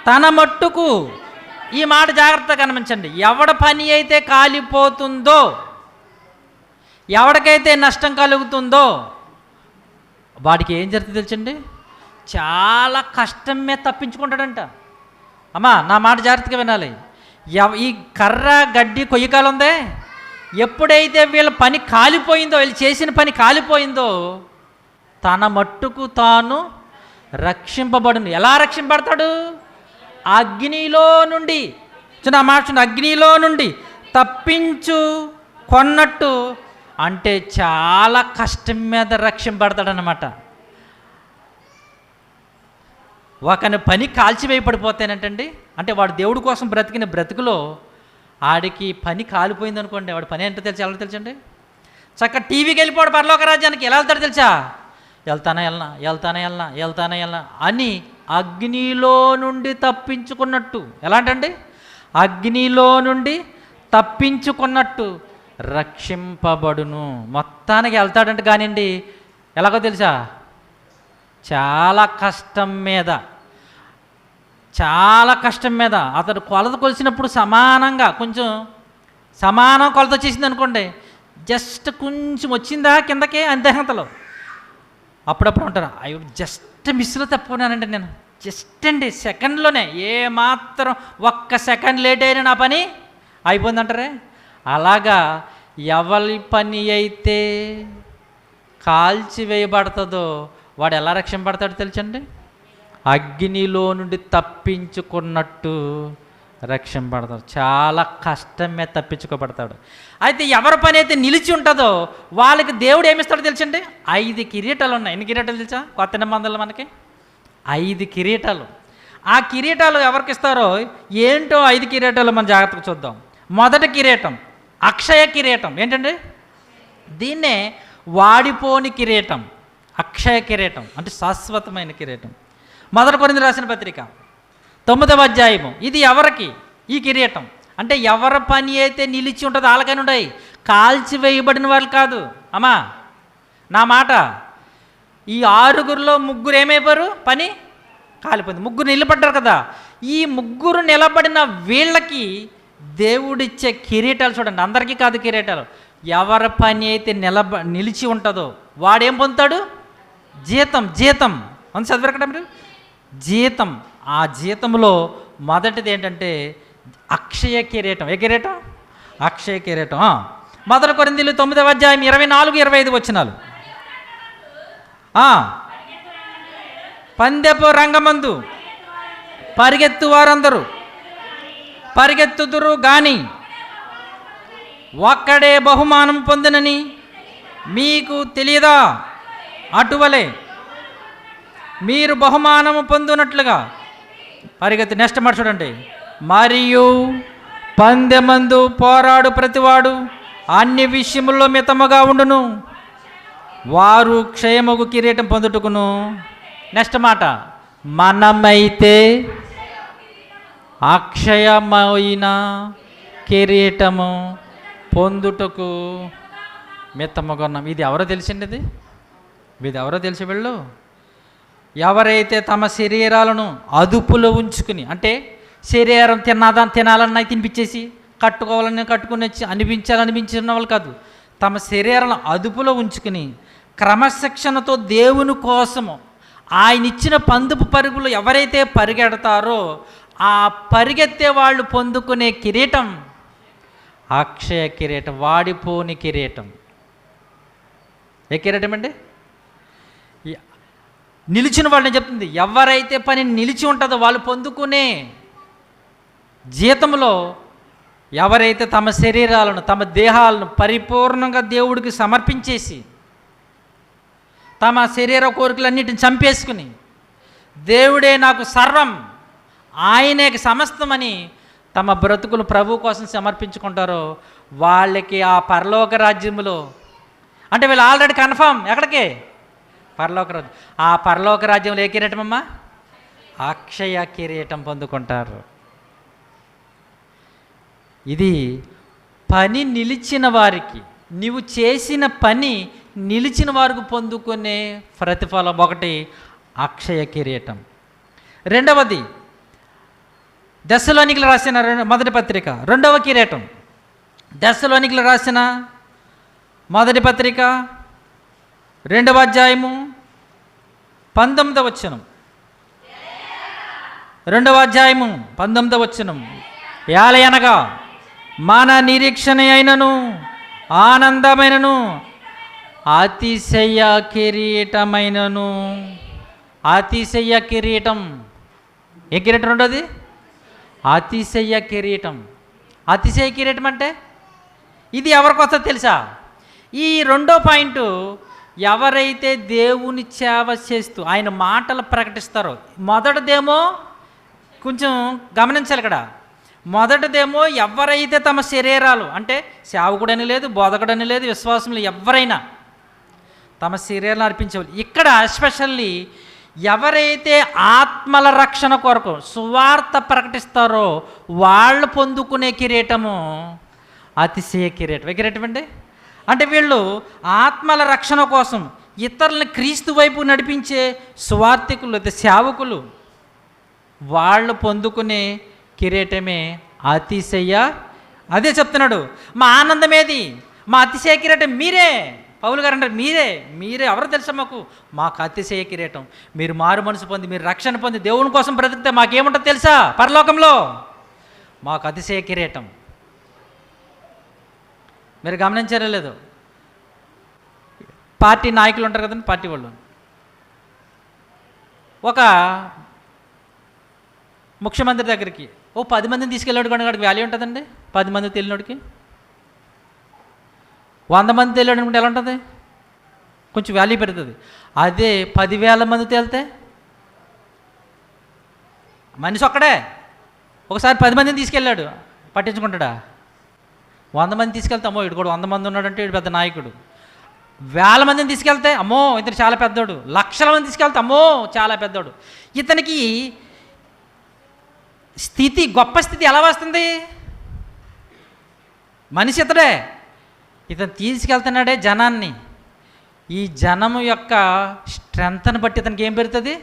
తన మట్టుకు, ఈ మాట జాగ్రత్తగా గమనించండి, ఎవడ పని అయితే కాలిపోతుందో, ఎవడికైతే నష్టం కలుగుతుందో వాడికి ఏం జరుగుతుంది తెలుసండి? చాలా కష్టం మీద తప్పించుకుంటాడంట. అమ్మా నా మాట జాగ్రత్తగా వినాలి. ఈ కర్ర, గడ్డి, కొయ్యకాలు ఉందే, ఎప్పుడైతే వీళ్ళ పని కాలిపోయిందో, వీళ్ళు చేసిన పని కాలిపోయిందో, తన మట్టుకు తాను రక్షింపబడును. ఎలా రక్షింపబడతాడు? అగ్నిలో నుండి, చిన్న మాట, అగ్నిలో నుండి తప్పించు కొన్నట్టు. అంటే చాలా కష్టం మీద రక్షింపబడతాడనమాట. ఒకని పని కాల్చివేయబడిపోతేనంటండి, అంటే వాడు దేవుడి కోసం బ్రతికిన బ్రతుకులో ఆడికి పని కాలిపోయింది అనుకోండి, వాడి పని ఏంటో తెలుసు, ఎలా తెలుసండి? చక్క టీవీకి వెళ్ళిపోడు పరలోక రాజ్యానికి. ఎలా వెళ్తాడు తెలుసా? వెళ్తానే అని అగ్నిలో నుండి తప్పించుకున్నట్టు. ఎలాంటండి? అగ్నిలో నుండి తప్పించుకున్నట్టు రక్షింపబడును. మొత్తానికి వెళ్తాడంటే కానివ్వండి, ఎలాగో తెలుసా? చాలా కష్టం మీద అతడు కొలత కొలిసినప్పుడు సమానంగా, కొంచెం సమానం కొలత చేసింది అనుకోండి, జస్ట్ కొంచెం వచ్చిందా కిందకే అంతేహంతలో. అప్పుడప్పుడు అంటారు, అయ్యో జస్ట్ మిస్లో తప్పుకున్నానండి నేను, జస్ట్ అండి సెకండ్లోనే, ఏమాత్రం ఒక్క సెకండ్ లేట్ అయినా నా పని అయిపోయిందంటారే. అలాగా ఎవరి పని అయితే కాల్చివేయబడుతుందో వాడు ఎలా రక్షింపబడతాడు తెలుసండి? అగ్నిలో నుండి తప్పించుకున్నట్టు రక్షింపబడతాడు. చాలా కష్టమే తప్పించుకోబడతాడు. అయితే ఎవరి పని అయితే నిలిచి ఉంటుందో వాళ్ళకి దేవుడు ఏమిస్తాడో తెలుసండి? 5 కిరీటాలు ఉన్నాయి. ఎన్ని కిరీటాలు తెలుసా కొత్త నిబంధనలు మనకి? 5 కిరీటాలు. ఆ కిరీటాలు ఎవరికి ఇస్తారో ఏంటో 5 కిరీటాలు మనం జాగ్రత్తగా చూద్దాం. మొదటి కిరీటం అక్షయ కిరీటం. ఏంటండి? దీన్నే వాడిపోని కిరీటం, అక్షయ కిరీటం అంటే శాశ్వతమైన కిరీటం. మొదటి కొరింథీయులకు రాసిన పత్రిక 9వ అధ్యాయము. ఇది ఎవరికి ఈ కిరీటం అంటే ఎవరి పని అయితే నిలిచి ఉంటుందో వాళ్ళకైనా ఉన్నాయి, కాల్చివేయబడిన వాళ్ళు కాదు. అమ్మా నా మాట, ఈ 6గురిలో 3 ఏమైపోయారు? పని కాలిపోయింది. 3 నిలబడ్డారు కదా. ఈ 3 నిలబడిన వీళ్ళకి దేవుడిచ్చే కిరీటాలు చూడండి. అందరికీ కాదు కిరీటాలు. ఎవరి పని అయితే నిలిచి ఉంటుందో వాడేం పొందుతాడు? జీతం. జీతం అని చదివారు కదా మీరు? జీతం. ఆ జీతంలో మొదటిది ఏంటంటే అక్షయ కిరీటం. ఏ కిరీటం? అక్షయ కిరీటం. మొదటి కొరింథీయులకు 9వ అధ్యాయం 24-25 వచనాలు. పందెపు రంగమందు పరిగెత్తు వారందరూ పరిగెత్తుదురు గాని ఒక్కడే బహుమానం పొందినని మీకు తెలియదా? అటువలే మీరు బహుమానము పొందునట్లుగా పరిగెత్తి. నెక్స్ట్ మాట చూడండి. మరియు పందెమందు పోరాడు ప్రతివాడు అన్ని విషయముల్లో మితముగా ఉండును, వారు క్షయముగు కిరీటం పొందుటకును. నెక్స్ట్ మాట, మనమైతే అక్షయమైన కిరీటము పొందుటకు మితముగా ఉన్నాం. ఇది ఎవరో తెలిసింది? ఇది ఎవరో తెలిసి వెళ్ళు. ఎవరైతే తమ శరీరాలను అదుపులో ఉంచుకుని, అంటే శరీరం తినాలన్నా తినిపించేసి కట్టుకోవాలని కట్టుకుని అనిపించిన వాళ్ళు కాదు, తమ శరీరాలను అదుపులో ఉంచుకుని క్రమశిక్షణతో దేవుని కోసము ఆయన ఇచ్చిన పందుపు పరుగులు ఎవరైతే పరిగెడతారో ఆ పరిగెత్తే వాళ్ళు పొందుకునే కిరీటం అక్షయ కిరీటం, వాడిపోని కిరీటం. ఏ కిరీటం అండి? నిలిచిన వాళ్ళని చెప్తుంది. ఎవరైతే పని నిలిచి ఉంటుందో వాళ్ళు పొందుకునే జీతంలో ఎవరైతే తమ శరీరాలను తమ దేహాలను పరిపూర్ణంగా దేవుడికి సమర్పించేసి తమ శరీర కోరికలన్నిటిని చంపేసుకుని దేవుడే నాకు సర్వం, ఆయనే సమస్తమని తమ బ్రతుకులు ప్రభు కోసం సమర్పించుకుంటారో వాళ్ళకి ఆ పరలోక రాజ్యములో, అంటే వీళ్ళు ఆల్రెడీ కన్ఫర్మ్ ఎక్కడికి? పరలోక రాజ్యం. ఆ పరలోక రాజ్యంలో ఏ కిరీటం అమ్మా? అక్షయ కిరీటం పొందుకుంటారు. ఇది పని నిలిచిన వారికి, నీవు చేసిన పని నిలిచిన వారికి పొందుకునే ప్రతిఫలం. ఒకటి అక్షయ కిరీటం. రెండవది దశలోనికలు రాసిన మొదటి పత్రిక 2వ కిరీటం. దశలోనికలు రాసిన మొదటి పత్రిక 2వ అధ్యాయము 19వ వచనం. 2వ అధ్యాయము 19వ వచనం. యాలయనగా మన నిరీక్షణ అయినను ఆనందమైనను అతిశయ కిరీటమైనను. అతిశయ కిరీటం. ఏ కిరీటం ఉండదు? అతిశయ కిరీటం. అతిశయ కిరీటం అంటే ఇది ఎవరికి వస్తుందో తెలుసా? ఈ 2వ పాయింట్, ఎవరైతే దేవుని సేవ చేస్తూ ఆయన మాటలు ప్రకటిస్తారో. మొదటిదేమో కొంచెం గమనించాలి ఇక్కడ. మొదటిదేమో ఎవరైతే తమ శరీరాలు, అంటే సేవకుడని లేదు, బోధకుడని లేదు, విశ్వాసంలో ఎవరైనా తమ శరీరాలను అర్పించేవాళ్ళు. ఇక్కడ ఎస్పెషల్లీ ఎవరైతే ఆత్మల రక్షణ కొరకు సువార్త ప్రకటిస్తారో వాళ్ళు పొందుకునే కిరీటము అతిశయ కిరీటం. ఏ కిరీటం అండి? అంటే వీళ్ళు ఆత్మల రక్షణ కోసం ఇతరులను క్రీస్తు వైపు నడిపించే సువార్థికులు, సేవకులు, వాళ్ళు పొందుకునే కిరీటమే అతిశయ. అదే చెప్తున్నాడు, మా ఆనందం ఏది? మా అతిశయ కిరీటం మీరే. పౌలు గారు అంటారు, మీరే ఎవరో తెలుసా? మాకు అతిశయ కిరీటం. మీరు మారు మనసు పొంది, మీరు రక్షణ పొంది దేవుని కోసం బ్రతికితే మాకేముంటుంది తెలుసా? పరలోకంలో మాకు అతిశయ కిరీటం. మీరు గమనించారో లేదో, పార్టీ నాయకులు ఉంటారు కదండి, పార్టీ వాళ్ళు. ఒక ముఖ్యమంత్రి దగ్గరికి 10 మందిని తీసుకెళ్ళాడు కానీ వాడికి వాల్యూ ఉంటుందండి? 10 మంది తెలియనోడికి 100 మంది తెలియడు అనుకుంటే ఎలా ఉంటుంది? కొంచెం వాల్యూ పెరుగుతుంది. అదే 10,000 మంది తేలితే మనిషి ఒక్కడే ఒకసారి 10 మందిని తీసుకెళ్ళాడు, పట్టించుకుంటాడా? 100 మంది తీసుకెళ్తే అమ్మో ఇటు కూడా 100 మంది ఉన్నాడంటే ఇటు పెద్ద నాయకుడు. 1000 మందిని తీసుకెళ్తే అమ్మో ఇతను చాలా పెద్దోడు. లక్షల మంది తీసుకెళ్తే అమ్మో చాలా పెద్దోడు. ఇతనికి స్థితి, గొప్ప స్థితి ఎలా వస్తుంది? మనిషి ఇతడే, ఇతను తీసుకెళ్తున్నాడే జనాన్ని. ఈ జనము యొక్క స్ట్రెంత్ని బట్టి ఇతనికి ఏం పెరుగుతుంది?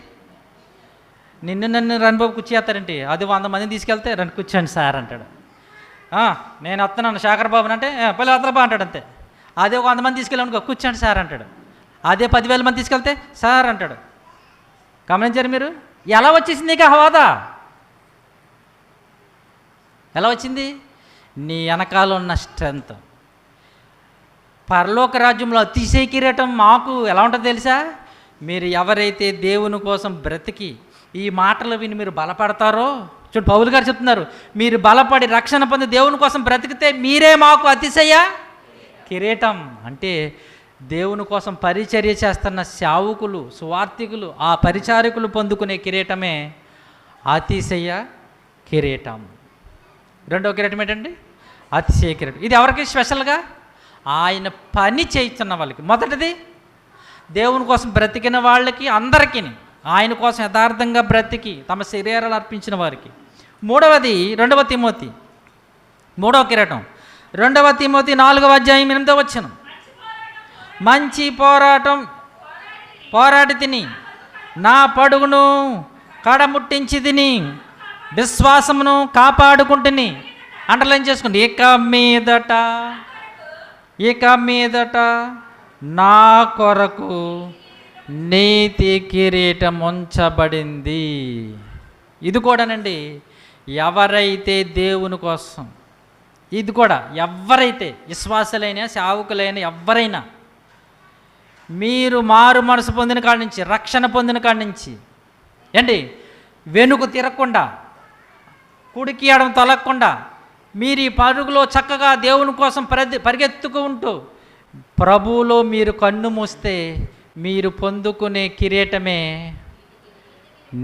నన్ను రణబాబు కూర్చేస్తారంటే అది 100 మందిని తీసుకెళ్తే రండి కూర్చోండి సార్ అంటాడు. నేను వస్తున్నాను శేఖర్ బాబుని అంటే పల్లె వద్దలబా అంటాడు అంతే. అదే 100 మంది తీసుకెళ్ళాను కూర్చోండి సార్ అంటాడు. అదే 10,000 మంది తీసుకెళ్తే సార్ అంటాడు. గమనించారు మీరు? ఎలా వచ్చేసింది నీకు ఆ హోదా? ఎలా వచ్చింది? నీ వెనకాల ఉన్న స్ట్రెంత్. పరలోక రాజ్యంలో అతిశయ కిరీటం మాకు ఎలా ఉంటుందో తెలుసా? మీరు ఎవరైతే దేవుని కోసం బ్రతికి ఈ మాటలు విని మీరు బలపడతారో, చూడు పౌలు గారు చెప్తున్నారు, మీరు బలపడి రక్షణ పొంది దేవుని కోసం బ్రతికితే మీరే మాకు అతిశయ కిరీటం. అంటే దేవుని కోసం పరిచర్య చేస్తున్న సేవకులు, సువార్థికులు, ఆ పరిచారకులు పొందుకునే కిరీటమే అతిశయ కిరీటం. రెండవ కిరీటం ఏంటండి? అతిశయ కిరీటం. ఇది ఎవరికి స్పెషల్గా? ఆయన పని చేస్తున్న వాళ్ళకి. మొదటిది దేవుని కోసం బ్రతికిన వాళ్ళకి, అందరికీ, ఆయన కోసం యథార్థంగా బ్రతికి తమ శరీరాలు అర్పించిన వారికి. మూడవది 2 తిమోతి 3వ కిరీటం. 2 తిమోతి 4వ అధ్యాయం 8వ వచనం. మంచి పోరాడి తిని నా పడుగును కడముట్టించి తిని విశ్వాసమును కాపాడుకుంటుని. అండర్లైన్ చేసుకోండి. ఇక మీదట నా కొరకు నీతి కిరీటం ఉంచబడింది. ఇది కూడానండి, ఎవరైతే దేవుని కోసం, ఇది కూడా ఎవరైతే విశ్వాసులైనా సేవకులైనా ఎవరైనా మీరు మారు మనసు పొందిన కాడి నుంచి, రక్షణ పొందిన కాడి నుంచి ఏంటి వెనుక తిరగకుండా, కుడికి ఎడమ తొలగకుండా మీరు ఈ పరుగులో చక్కగా దేవుని కోసం పరిగెత్తుకుంటూ ప్రభువులో మీరు కన్ను మూస్తే మీరు పొందుకునే కిరీటమే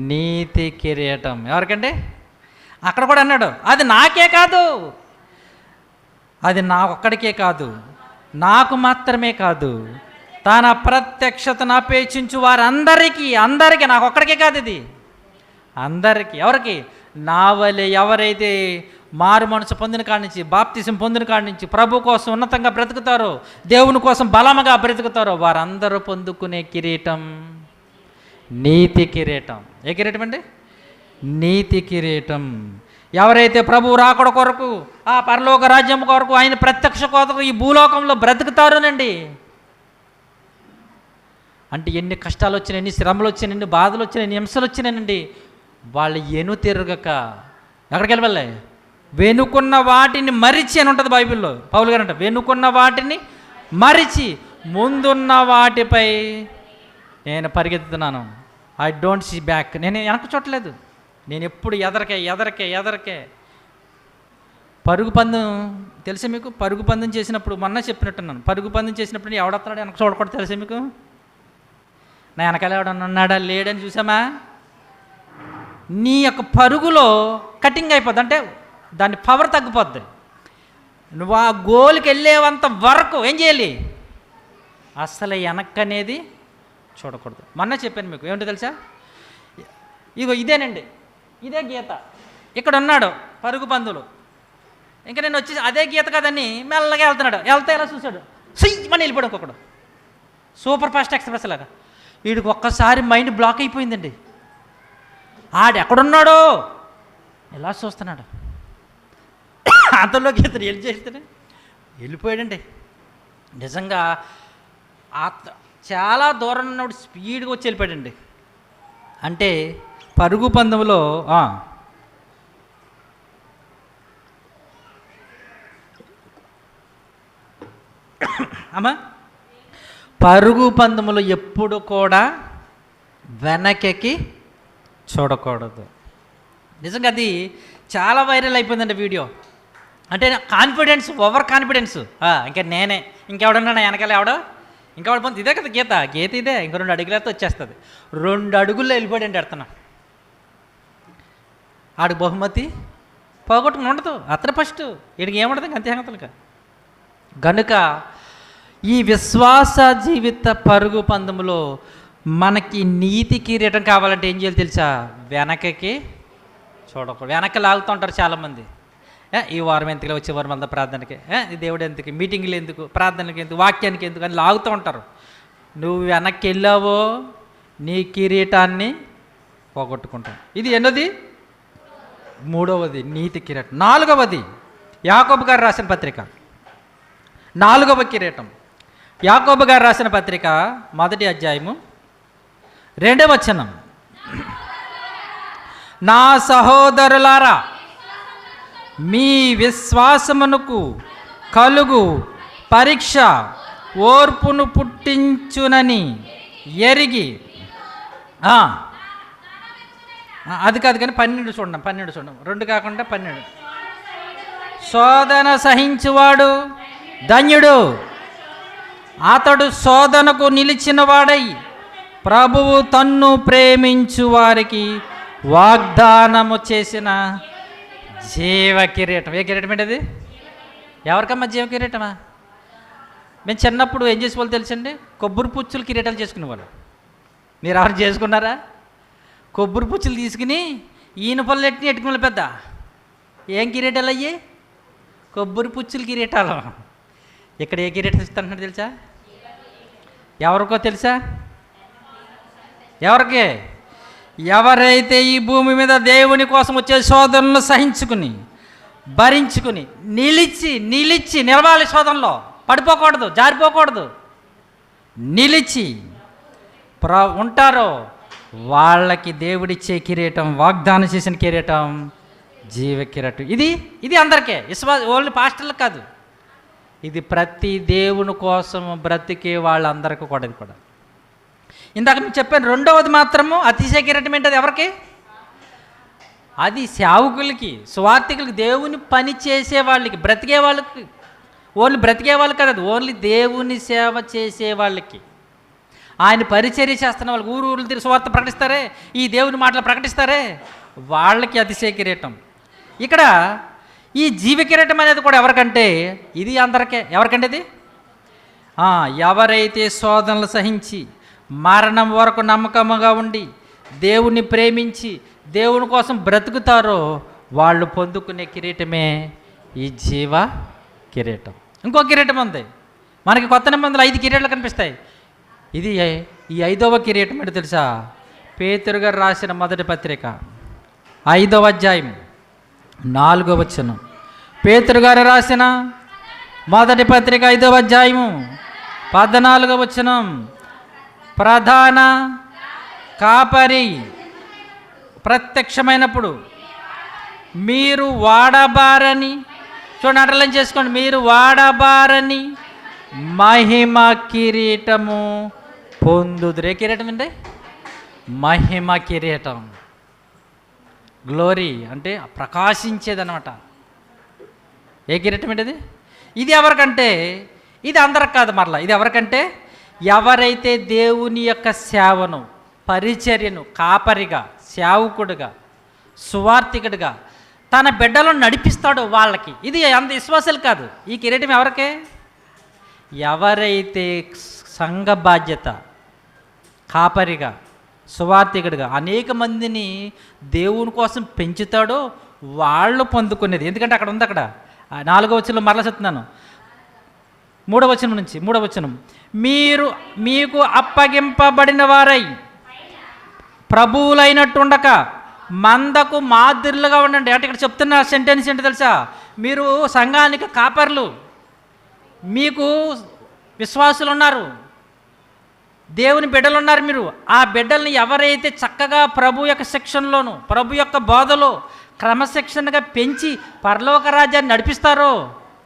నీతి కిరీటం. ఎవరికంటే? అక్కడ కూడా అన్నాడు, అది నాకే కాదు, అది నా ఒక్కడికే కాదు, నాకు మాత్రమే కాదు, తన ప్రత్యక్షతను అపేక్షించు వారందరికీ, నాకు ఒక్కడికే కాదు, ఇది అందరికీ. ఎవరికి? నా వలె ఎవరైతే మారు మనసు పొందిన కాడి నుంచి, బాప్తిసం పొందిన కాడి నుంచి ప్రభు కోసం ఉన్నతంగా బ్రతుకుతారో, దేవుని కోసం బలముగా బ్రతుకుతారో వారందరూ పొందుకునే కిరీటం నీతి కిరీటం. ఏ కిరీటం అండి? నీతి కిరీటం. ఎవరైతే ప్రభు రాకడ కొరకు, ఆ పరలోక రాజ్యం కొరకు, ఆయన ప్రత్యక్ష కొరకు ఈ భూలోకంలో బ్రతుకుతారోనండి. అంటే ఎన్ని కష్టాలు వచ్చినాయి, ఎన్ని శ్రమలు వచ్చినాయి, ఎన్ని బాధలు వచ్చినాయి, ఎన్ని హింసలు వచ్చినాయండి, వాళ్ళు తిరగక ఎక్కడికి వెళ్ళాలి? వెనుకున్న వాటిని మరిచి అని ఉంటుంది బైబిల్లో. పౌలు గారు అంట, వెనుకున్న వాటిని మరిచి ముందున్న వాటిపై నేను పరిగెత్తుతున్నాను. I don't see back. నేను వెనక చూడలేదు, నేను ఎప్పుడు ఎదరకే. పరుగు పందెం తెలుసా మీకు? పరుగు పందెం చేసినప్పుడు మొన్న చెప్పినట్టున్నాను, పరుగు పందెం చేసినప్పుడు ఎవడొస్తున్నాడు వెనక చూడకూడదు తెలుసా మీకు? నా వెనకాల ఎవడన్నా ఉన్నాడా లేడని చూసామా? నీ యొక్క పరుగులో కటింగ్ అయిపోద్ది, అంటే దాని పవర్ తగ్గిపోద్ది. నువ్వు ఆ గోల్కి వెళ్ళేంత వరకు ఏం చేయాలి? అసలు వెనక్కి అనేది చూడకూడదు. మొన్న చెప్పాను మీకు, ఏమిటో తెలుసా? ఇగో ఇదేనండి, ఇదే గీత. ఇక్కడ ఉన్నాడు పరుగు పందులు, ఇంకా నేను వచ్చి అదే గీత కదని మెల్లగా వెళ్తే ఎలా చూశాడు, మన వెళ్ళిపోయాడు ఇంకొకడు, సూపర్ ఫాస్ట్ ఎక్స్ప్రెస్ లాగా. వీడికి ఒక్కసారి మైండ్ బ్లాక్ అయిపోయిందండి. ఆడెక్కడున్నాడో ఎలా చూస్తున్నాడు, అంతలోకి ఇతను వెళ్ళి చేస్తేనే వెళ్ళిపోయాడండి. నిజంగా చాలా దూరం ఉన్నప్పుడు స్పీడ్గా వచ్చి వెళ్ళిపోయాడండి. అంటే పరుగు పందెంలో అమ్మా, పరుగు పందెంలో ఎప్పుడు కూడా వెనకకి చూడకూడదు. నిజంగా అది చాలా వైరల్ అయిపోయిందండి వీడియో. అంటే కాన్ఫిడెన్స్, ఓవర్ కాన్ఫిడెన్స్. ఇంకా నేనే, ఇంకెవడన్నా వెనకాల ఎవడో, ఇంకెవడ పోతుంది, ఇదే కదా గీత ఇదే, ఇంకో 2 అడుగులతో వచ్చేస్తుంది. 2 అడుగుల్లో వెళ్ళిపోయాడు ఎడతాను. ఆడు బహుమతి పోగొట్టుకుని ఉండదు, అతను ఫస్ట్, వీడికి ఏముండదు అంతే సంగతులుగా. గనుక ఈ విశ్వాస జీవిత పరుగు పందెములో మనకి నీతి కిరీటం కావాలంటే ఏం చేయాలి తెలుసా? వెనకకి చూడకూడదు. వెనక్కి లాగుతూ ఉంటారు చాలామంది. ఈ వారం ఎందుకు, వచ్చే వారం అంతా ప్రార్థనకి, ఈ దేవుడు ఎందుకు, మీటింగ్లు ఎందుకు, ప్రార్థనకి ఎందుకు, వాక్యానికి ఎందుకు అని లాగుతూ ఉంటారు. నువ్వు వెనక్కి వెళ్ళావో నీ కిరీటాన్ని పోగొట్టుకుంటావు. ఇది ఎన్నోది? 3వది నీతి కిరీటం. 4వది యాకోబు గారు రాసిన పత్రిక, 4వ కిరీటం. యాకోబు గారు రాసిన పత్రిక 1వ అధ్యాయము 2వ వచనం. నా సహోదరులారా, మీ విశ్వాసమునకు కలుగు పరీక్ష ఓర్పును పుట్టించునని ఎరిగి, అది కాదు కానీ 12 చూడండి, 2 కాకుండా 12. శోధన సహించువాడు ధన్యుడు, అతడు శోధనకు నిలిచిన వాడై ప్రభువు తన్ను ప్రేమించు వారికి వాగ్దానము చేసిన జీవ కిరీటం. ఏ కిరీటం ఏంటి అది? ఎవరికమ్మా జీవ కిరీటమా? మేము చిన్నప్పుడు ఏం చేసేవాళ్ళు తెలుసండి? కొబ్బరి పుచ్చులు కిరీటాలు చేసుకునేవాళ్ళు. మీరు ఎవరు చేసుకున్నారా? కొబ్బరి పుచ్చులు తీసుకుని ఈయన పళ్ళు ఎట్టుకుని పెద్ద ఏం కిరీటాలు అయ్యి? కొబ్బరి పుచ్చులు కిరీటాలు. ఇక్కడ ఏ కిరీటం ఇస్తానంటే తెలుసా? ఎవరికో తెలుసా? ఎవరికి? ఎవరైతే ఈ భూమి మీద దేవుని కోసం వచ్చే శోధనలు సహించుకుని భరించుకుని నిలిచి నిలవాలి, శోధనలో పడిపోకూడదు, జారిపోకూడదు, నిలిచి ఉంటారో వాళ్ళకి దేవుడిచ్చే కిరీటం, వాగ్దానం చేసిన కిరీటం జీవ కిరీటం. ఇది అందరికీ, ఓన్లీ పాస్టర్లకు కాదు, ఇది ప్రతి దేవుని కోసం బ్రతికే వాళ్ళందరికీ కూడా. ఇది కూడా ఇందాక మీకు చెప్పాను. 2వది మాత్రము అతిశయ కిరీటం ఏంటి? అది ఎవరికి? అది సేవకులకి, స్వార్థికులకి, దేవుని పని చేసే వాళ్ళకి, బ్రతికే వాళ్ళకి. ఓన్లీ బ్రతికే వాళ్ళకి కాదు, అది ఓన్లీ దేవుని సేవ చేసే వాళ్ళకి, ఆయన పరిచర్య చేస్తున్న వాళ్ళకి, ఊరు తిరిగి స్వార్థ ప్రకటిస్తారే, ఈ దేవుని మాటలు ప్రకటిస్తారే, వాళ్ళకి అతిశయ కిరీటం. ఇక్కడ ఈ జీవ కిరీటం అనేది కూడా ఎవరికంటే? ఇది అందరికే. ఎవరికంటే ఇది? ఎవరైతే శోధనలు సహించి మరణం వరకు నమ్మకముగా ఉండి దేవుని ప్రేమించి దేవుని కోసం బ్రతుకుతారో వాళ్ళు పొందుకునే కిరీటమే ఈ జీవ కిరీటం. ఇంకో కిరీటం ఉంది మనకి, కొత్త నిబంధనలు 5 కిరీటాలు కనిపిస్తాయి. ఇది ఈ 5వ కిరీటం ఏంటో తెలుసా? పేతురు గారు రాసిన 1వ పత్రిక 5వ అధ్యాయం 4వ వచనం. పేతురు గారు రాసిన 1వ పత్రిక 5వ అధ్యాయము 14వ వచనం. ప్రధాన కాపరి ప్రత్యక్షమైనప్పుడు మీరు వాడబారని, చూడండి అండర్లైన్ చేసుకోండి, మీరు వాడబారని మహిమ కిరీటము పొందుదురు. ఏ కిరీటం అండి? మహిమ కిరీటం. గ్లోరీ అంటే ప్రకాశించేదనమాట. ఏ కిరీటం ఏంటిది? ఇది ఎవరికంటే? ఇది అందరికి కాదు. మరలా ఇది ఎవరికంటే? ఎవరైతే దేవుని యొక్క సేవను, పరిచర్యను, కాపరిగా, సేవకుడుగా, సువార్థికుడిగా తన బిడ్డలను నడిపిస్తాడో వాళ్ళకి. ఇది అంత విశ్వాసాలు కాదు. ఈ కిరీటం ఎవరికే? ఎవరైతే సంఘ బాధ్యత, కాపరిగా, సువార్థికుడిగా అనేక మందిని దేవుని కోసం పెంచుతాడో వాళ్ళు పొందుకునేది. ఎందుకంటే అక్కడ ఉంది, అక్కడ 4వ వచనంలో మరలా చెప్తున్నాను, 3వ వచనం నుంచి 3వ వచనం. మీరు మీకు అప్పగింపబడిన వారై ప్రభువులైనట్టుండక మందకు మాదిరిలుగా ఉండండి. అంటే ఇక్కడ చెప్తున్న సెంటెన్స్ ఏంటో తెలుసా? మీరు సంఘానికి కాపర్లు, మీకు విశ్వాసులు ఉన్నారు, దేవుని బిడ్డలు ఉన్నారు. మీరు ఆ బిడ్డల్ని ఎవరైతే చక్కగా ప్రభు యొక్క శిక్షణలోను, ప్రభు యొక్క బోధలో క్రమశిక్షణగా పెంచి పరలోక రాజ్యాన్ని నడిపిస్తారో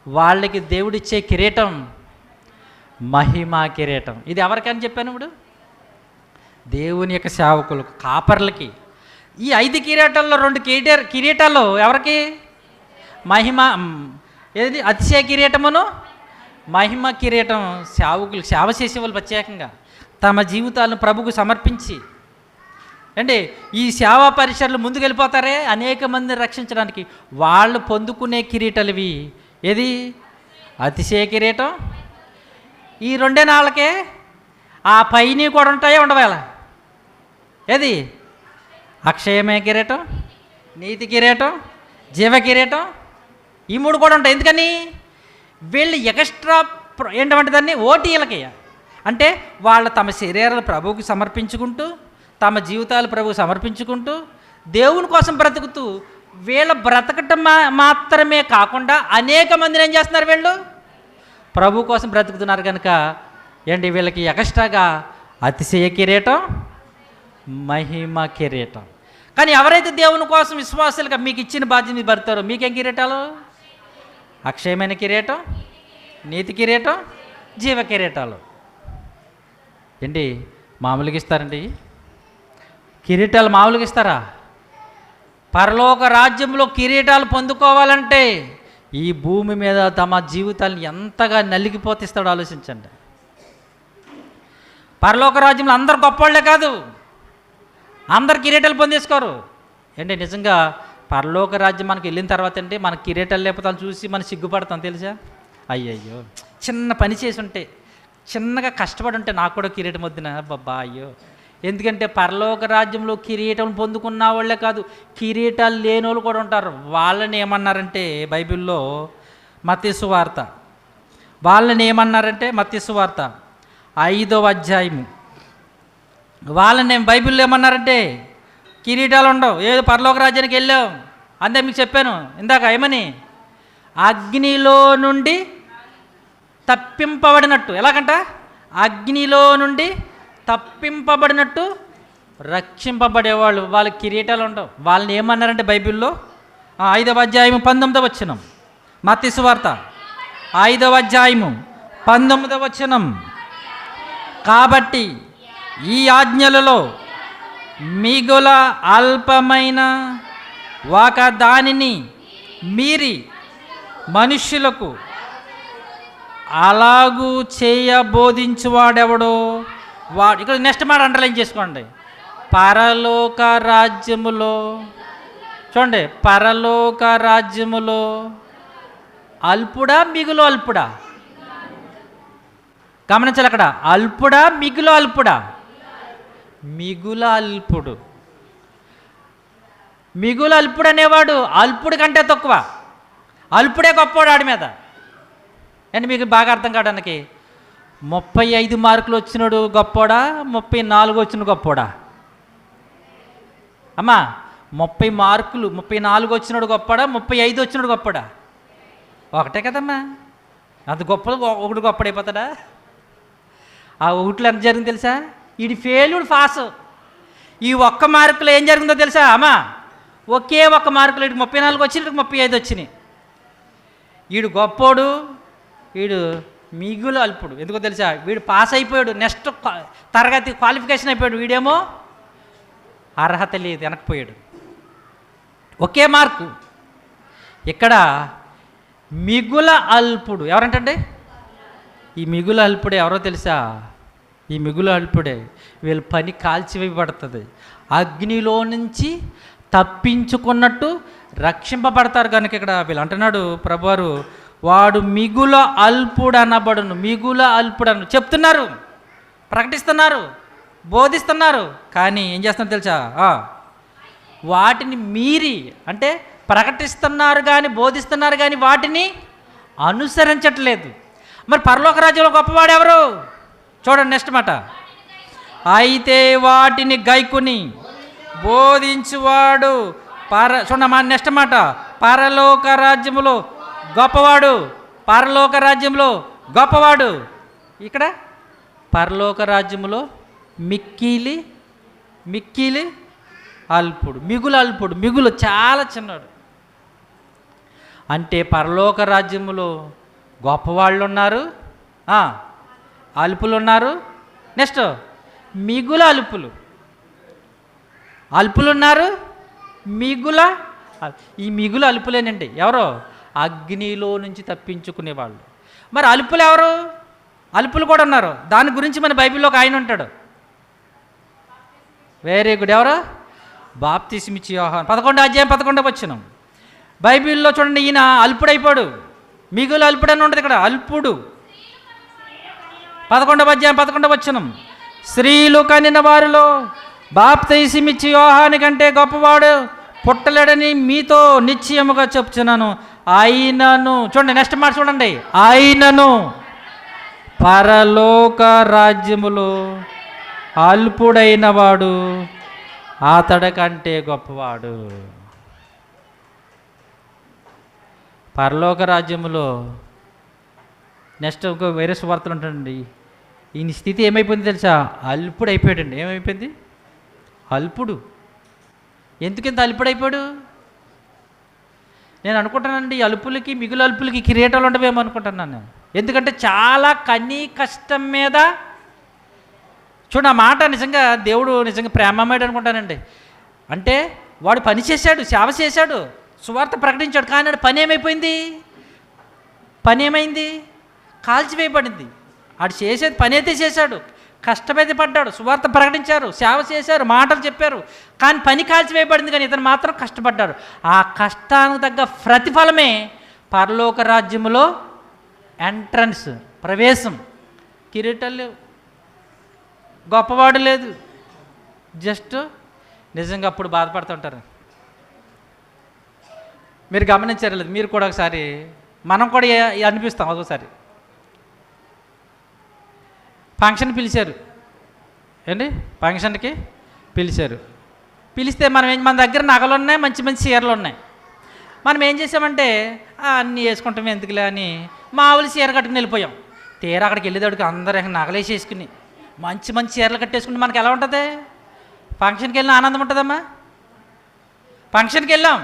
వాళ్ళకి దేవుడిచ్చే కిరీటం మహిమా కిరీటం. ఇది ఎవరికని చెప్పాను ఇప్పుడు? దేవుని యొక్క సేవకులకు, కాపర్లకి, ఈ 5 కిరీటాల్లో 2 కిరీటాలు ఎవరికి? మహిమ ఏది అతిశయ కిరీటమును మహిమ కిరీటం సేవకులు, సేవ చేసేవాళ్ళు ప్రత్యేకంగా తమ జీవితాలను ప్రభుకు సమర్పించి అంటే ఈ సేవా పరిసరాలు ముందుకు వెళ్ళిపోతారే అనేక మందిని రక్షించడానికి, వాళ్ళు పొందుకునే కిరీటాలు ఇవి. ఏది? అతిశయ కిరీటం. ఈ 2 నాళ్ళకే ఆ పైన కూడా ఉంటాయో ఉండవేళ. ఏది? అక్షయమయ కిరీటం, నీతి కిరీటం, జీవ కిరీటం, ఈ 3 కూడా ఉంటాయి. ఎందుకని? వీళ్ళు ఎక్స్ట్రా ఏంటంటే దాన్ని ఓటీలకి, అంటే వాళ్ళు తమ శరీరాలు ప్రభువుకి సమర్పించుకుంటూ, తమ జీవితాలు ప్రభువుకి సమర్పించుకుంటూ, దేవుని కోసం బ్రతుకుతూ, వీళ్ళ బ్రతకటం మాత్రమే కాకుండా అనేక మందిని ఏం చేస్తున్నారు? వీళ్ళు ప్రభు కోసం బ్రతుకుతున్నారు కనుక ఏంటి వీళ్ళకి ఎక్స్ట్రాగా అతిశయ కిరీటం, మహిమ కిరీటం. కానీ ఎవరైతే దేవుని కోసం విశ్వాసాలుగా మీకు ఇచ్చిన బాధ్యత మీరు భర్తారో మీకేం కిరీటాలు? అక్షయమైన కిరీటం, నీతి కిరీటం, జీవ కిరీటాలు. ఏంటి మామూలుగా ఇస్తారండి? కిరీటాలు మామూలుగా ఇస్తారా? పరలోక రాజ్యంలో కిరీటాలు పొందుకోవాలంటే ఈ భూమి మీద తమ జీవితాలను ఎంతగా నలిగిపోతిస్తాడో ఆలోచించండి. పరలోక రాజ్యంలో అందరు గొప్పవాళ్లే కాదు, అందరు కిరీటాలు పొందేసుకోరు. ఏంటి నిజంగా పరలోక రాజ్యం మనకి వెళ్ళిన తర్వాత అంటే మన కిరీటాలు లేకపోతే చూసి మనం సిగ్గుపడతాం తెలుసా? అయ్యయ్యో చిన్న పని చేసి ఉంటే, చిన్నగా కష్టపడి ఉంటే నాకు కూడా కిరీటం వద్దున బాబా అయ్యో. ఎందుకంటే పరలోక రాజ్యంలో కిరీటం పొందుకున్న వాళ్ళే కాదు, కిరీటాలు లేని వాళ్ళు కూడా ఉంటారు. వాళ్ళని ఏమన్నారంటే బైబిల్లో మత్తయి సువార్త, వాళ్ళని ఏమన్నారంటే మత్తయి సువార్త 5వ అధ్యాయము, వాళ్ళని బైబిల్లో ఏమన్నారంటే కిరీటాలు ఉండవు, ఏదో పరలోక రాజ్యానికి వెళ్ళాం అంతే. మీకు చెప్పాను ఇందాక ఏమని? అగ్నిలో నుండి తప్పింపబడినట్టు. ఎలాగంట? అగ్నిలో నుండి తప్పింపబడినట్టు రక్షింపబడేవాళ్ళు, వాళ్ళకి కిరీటాలు ఉండవు. వాళ్ళని ఏమన్నారంటే బైబిల్లో 5వ అధ్యాయము 19వ వచనం, మత్తయి సువార్త 5వ అధ్యాయము 19వ వచనం. కాబట్టి ఈ ఆజ్ఞలలో మిగుల అల్పమైన ఒక దానిని మీరి మనుష్యులకు అలాగూ చేయబోధించువాడెవడో వాడు. ఇక్కడ నెక్స్ట్ మాట అండర్లైన్ చేసుకోండి. పరలోక రాజ్యములో, చూడండి, పరలోక రాజ్యములో అల్పుడా మిగులు అల్పుడా? గమనించాలి అక్కడ. అల్పుడా మిగులు అల్పుడా? మిగుల అల్పుడు. మిగుల అల్పుడు అనేవాడు అల్పుడి కంటే తక్కువ, అల్పుడే గొప్పవాడు ఆడి మీద. అంటే మీకు బాగా అర్థం కావడానికి 35 మార్కులు వచ్చినాడు గొప్పోడా, 34 వచ్చిన గొప్పోడా? అమ్మా 30 మార్కులు 34 వచ్చినాడు గొప్పడా, 35 వచ్చినాడు గొప్పడా? ఒకటే కదమ్మా. అంత గొప్ప ఒకటి గొప్పడైపోతాడా? ఆ ఒకటిలో ఎంత జరిగింది తెలుసా? వీడి ఫెయిల్యూడ్ పాస్. ఈ ఒక్క మార్కులో ఏం జరిగిందో తెలుసా అమ్మా? ఒకే ఒక్క మార్కులు వీడికి 34 వచ్చినాడు, 35 వచ్చినాయి. వీడు గొప్పోడు, వీడు మిగులు అల్పుడు. ఎందుకో తెలుసా? వీడు పాస్ అయిపోయాడు, నెక్స్ట్ తరగతి క్వాలిఫికేషన్ అయిపోయాడు, వీడేమో అర్హత లేదు, వెనకపోయాడు. ఒకే మార్కు. ఇక్కడ మిగుల అల్పుడు ఎవరంటే? ఈ మిగుల అల్పుడే ఎవరో తెలుసా? ఈ మిగుల అల్పుడే వీళ్ళ పని కాల్చివేయబడుతుంది. అగ్నిలో నుంచి తప్పించుకున్నట్టు రక్షింపబడతారు. కనుక ఇక్కడ వీళ్ళు అంటున్నాడు ప్రభువారు, వాడు మిగుల అల్పుడు అనబడును. మిగుల అల్పుడు అను చెప్తున్నారు, ప్రకటిస్తున్నారు, బోధిస్తున్నారు. కానీ ఏం చేస్తున్నారు తెలుసా? వాటిని మీరి, అంటే ప్రకటిస్తున్నారు కానీ బోధిస్తున్నారు కానీ వాటిని అనుసరించట్లేదు. మరి పరలోక రాజ్యంలో గొప్పవాడు ఎవరు? చూడండి నెక్స్ట్ మాట. అయితే వాటిని గైకుని బోధించువాడు చూడండి మా నెక్స్ట్ మాట, పరలోక రాజ్యములో గొప్పవాడు. పరలోక రాజ్యంలో గొప్పవాడు. ఇక్కడ పరలోక రాజ్యములో మిక్కిలి అల్పుడు, మిగులు అల్పుడు. మిగులు చాలా చిన్నాడు. అంటే పరలోక రాజ్యములో గొప్పవాళ్ళు ఉన్నారు, అల్పులు ఉన్నారు, నెక్స్ట్ మిగులు అల్పులు. అల్పులున్నారు, మిగుల ఈ మిగులు అల్పులేనండి. ఎవరో అగ్నిలో నుంచి తప్పించుకునేవాళ్ళు. మరి అల్పులు ఎవరు? అల్పులు కూడా ఉన్నారు. దాని గురించి మన బైబిల్లో ఒక ఆయన ఉంటాడు, వెరీ గుడ్. ఎవరు? బాప్తిస్మిచ్చి యోహాను 11 బైబిల్లో చూడండి, ఈయన అల్పుడైపోడు. మిగులు అల్పుడు అని ఉంటుంది ఇక్కడ, అల్పుడు. 11 స్త్రీలు కనిన వారిలో బాప్తిస్మిచ్చి యోహాను కంటే గొప్పవాడు పుట్టలేడని మీతో నిశ్చయముగా చెప్తున్నాను. ఆయనను చూడండి, నెక్స్ట్ మాట చూడండి, ఆయనను పరలోక రాజ్యములో అల్పుడైన వాడు అతడి కంటే గొప్పవాడు. పరలోక రాజ్యములో నెక్స్ట్ ఇంకో వేరే సువార్తలు ఉంటాడండి. ఈయన స్థితి ఏమైపోయింది తెలుసా? అల్పుడు అయిపోయాడండి. ఏమైపోయింది? అల్పుడు. ఎందుకింత అల్పుడైపోయాడు? నేను అనుకుంటానండి, అలుపులకి మిగులు అల్పులకి కిరీటాలు ఉండవేమో అనుకుంటున్నాను. ఎందుకంటే చాలా కష్టం మీద చూడు, ఆ మాట నిజంగా దేవుడు నిజంగా ప్రేమమేడు అనుకుంటానండి. అంటే వాడు పని చేశాడు, సేవ చేశాడు, సువార్త ప్రకటించాడు, కానీ పని ఏమైపోయింది? పని ఏమైంది? కాల్చివేయబడింది. ఆడు చేసేది పని అయితే చేశాడు, కష్టమైతే పడ్డాడు, సువార్త ప్రకటించారు, సేవ చేశారు, మాటలు చెప్పారు, కానీ పని కాల్చివేయబడింది. కానీ ఇతను మాత్రం కష్టపడ్డాడు. ఆ కష్టానికి తగ్గ ప్రతిఫలమే పరలోక రాజ్యములో ఎంట్రన్స్, ప్రవేశం. కిరీటాలు లేవు, గొప్పవాడు లేదు, జస్ట్ నిజంగా అప్పుడు బాధపడుతుంటారు. మీరు గమనించారు లేదు? మీరు కూడా ఒకసారి, మనం కూడా అనిపిస్తాం. ఒకసారి ఫంక్షన్ పిలిచారు ఏంటి, ఫంక్షన్కి పిలిచారు. పిలిస్తే మన దగ్గర నగలు ఉన్నాయి, మంచి మంచి చీరలు ఉన్నాయి. మనం ఏం చేసామంటే అన్నీ వేసుకుంటాం ఎందుకులే అని మామూలు చీర కట్టుకుని వెళ్ళిపోయాం. తీరా అక్కడికి వెళ్ళేదాడికి అందరూ నగలేసేసుకుని మంచి మంచి చీరలు కట్టేసుకుంటే మనకి ఎలా ఉంటుంది? ఫంక్షన్కి వెళ్ళిన ఆనందం ఉంటుందమ్మా? ఫంక్షన్కి వెళ్ళాం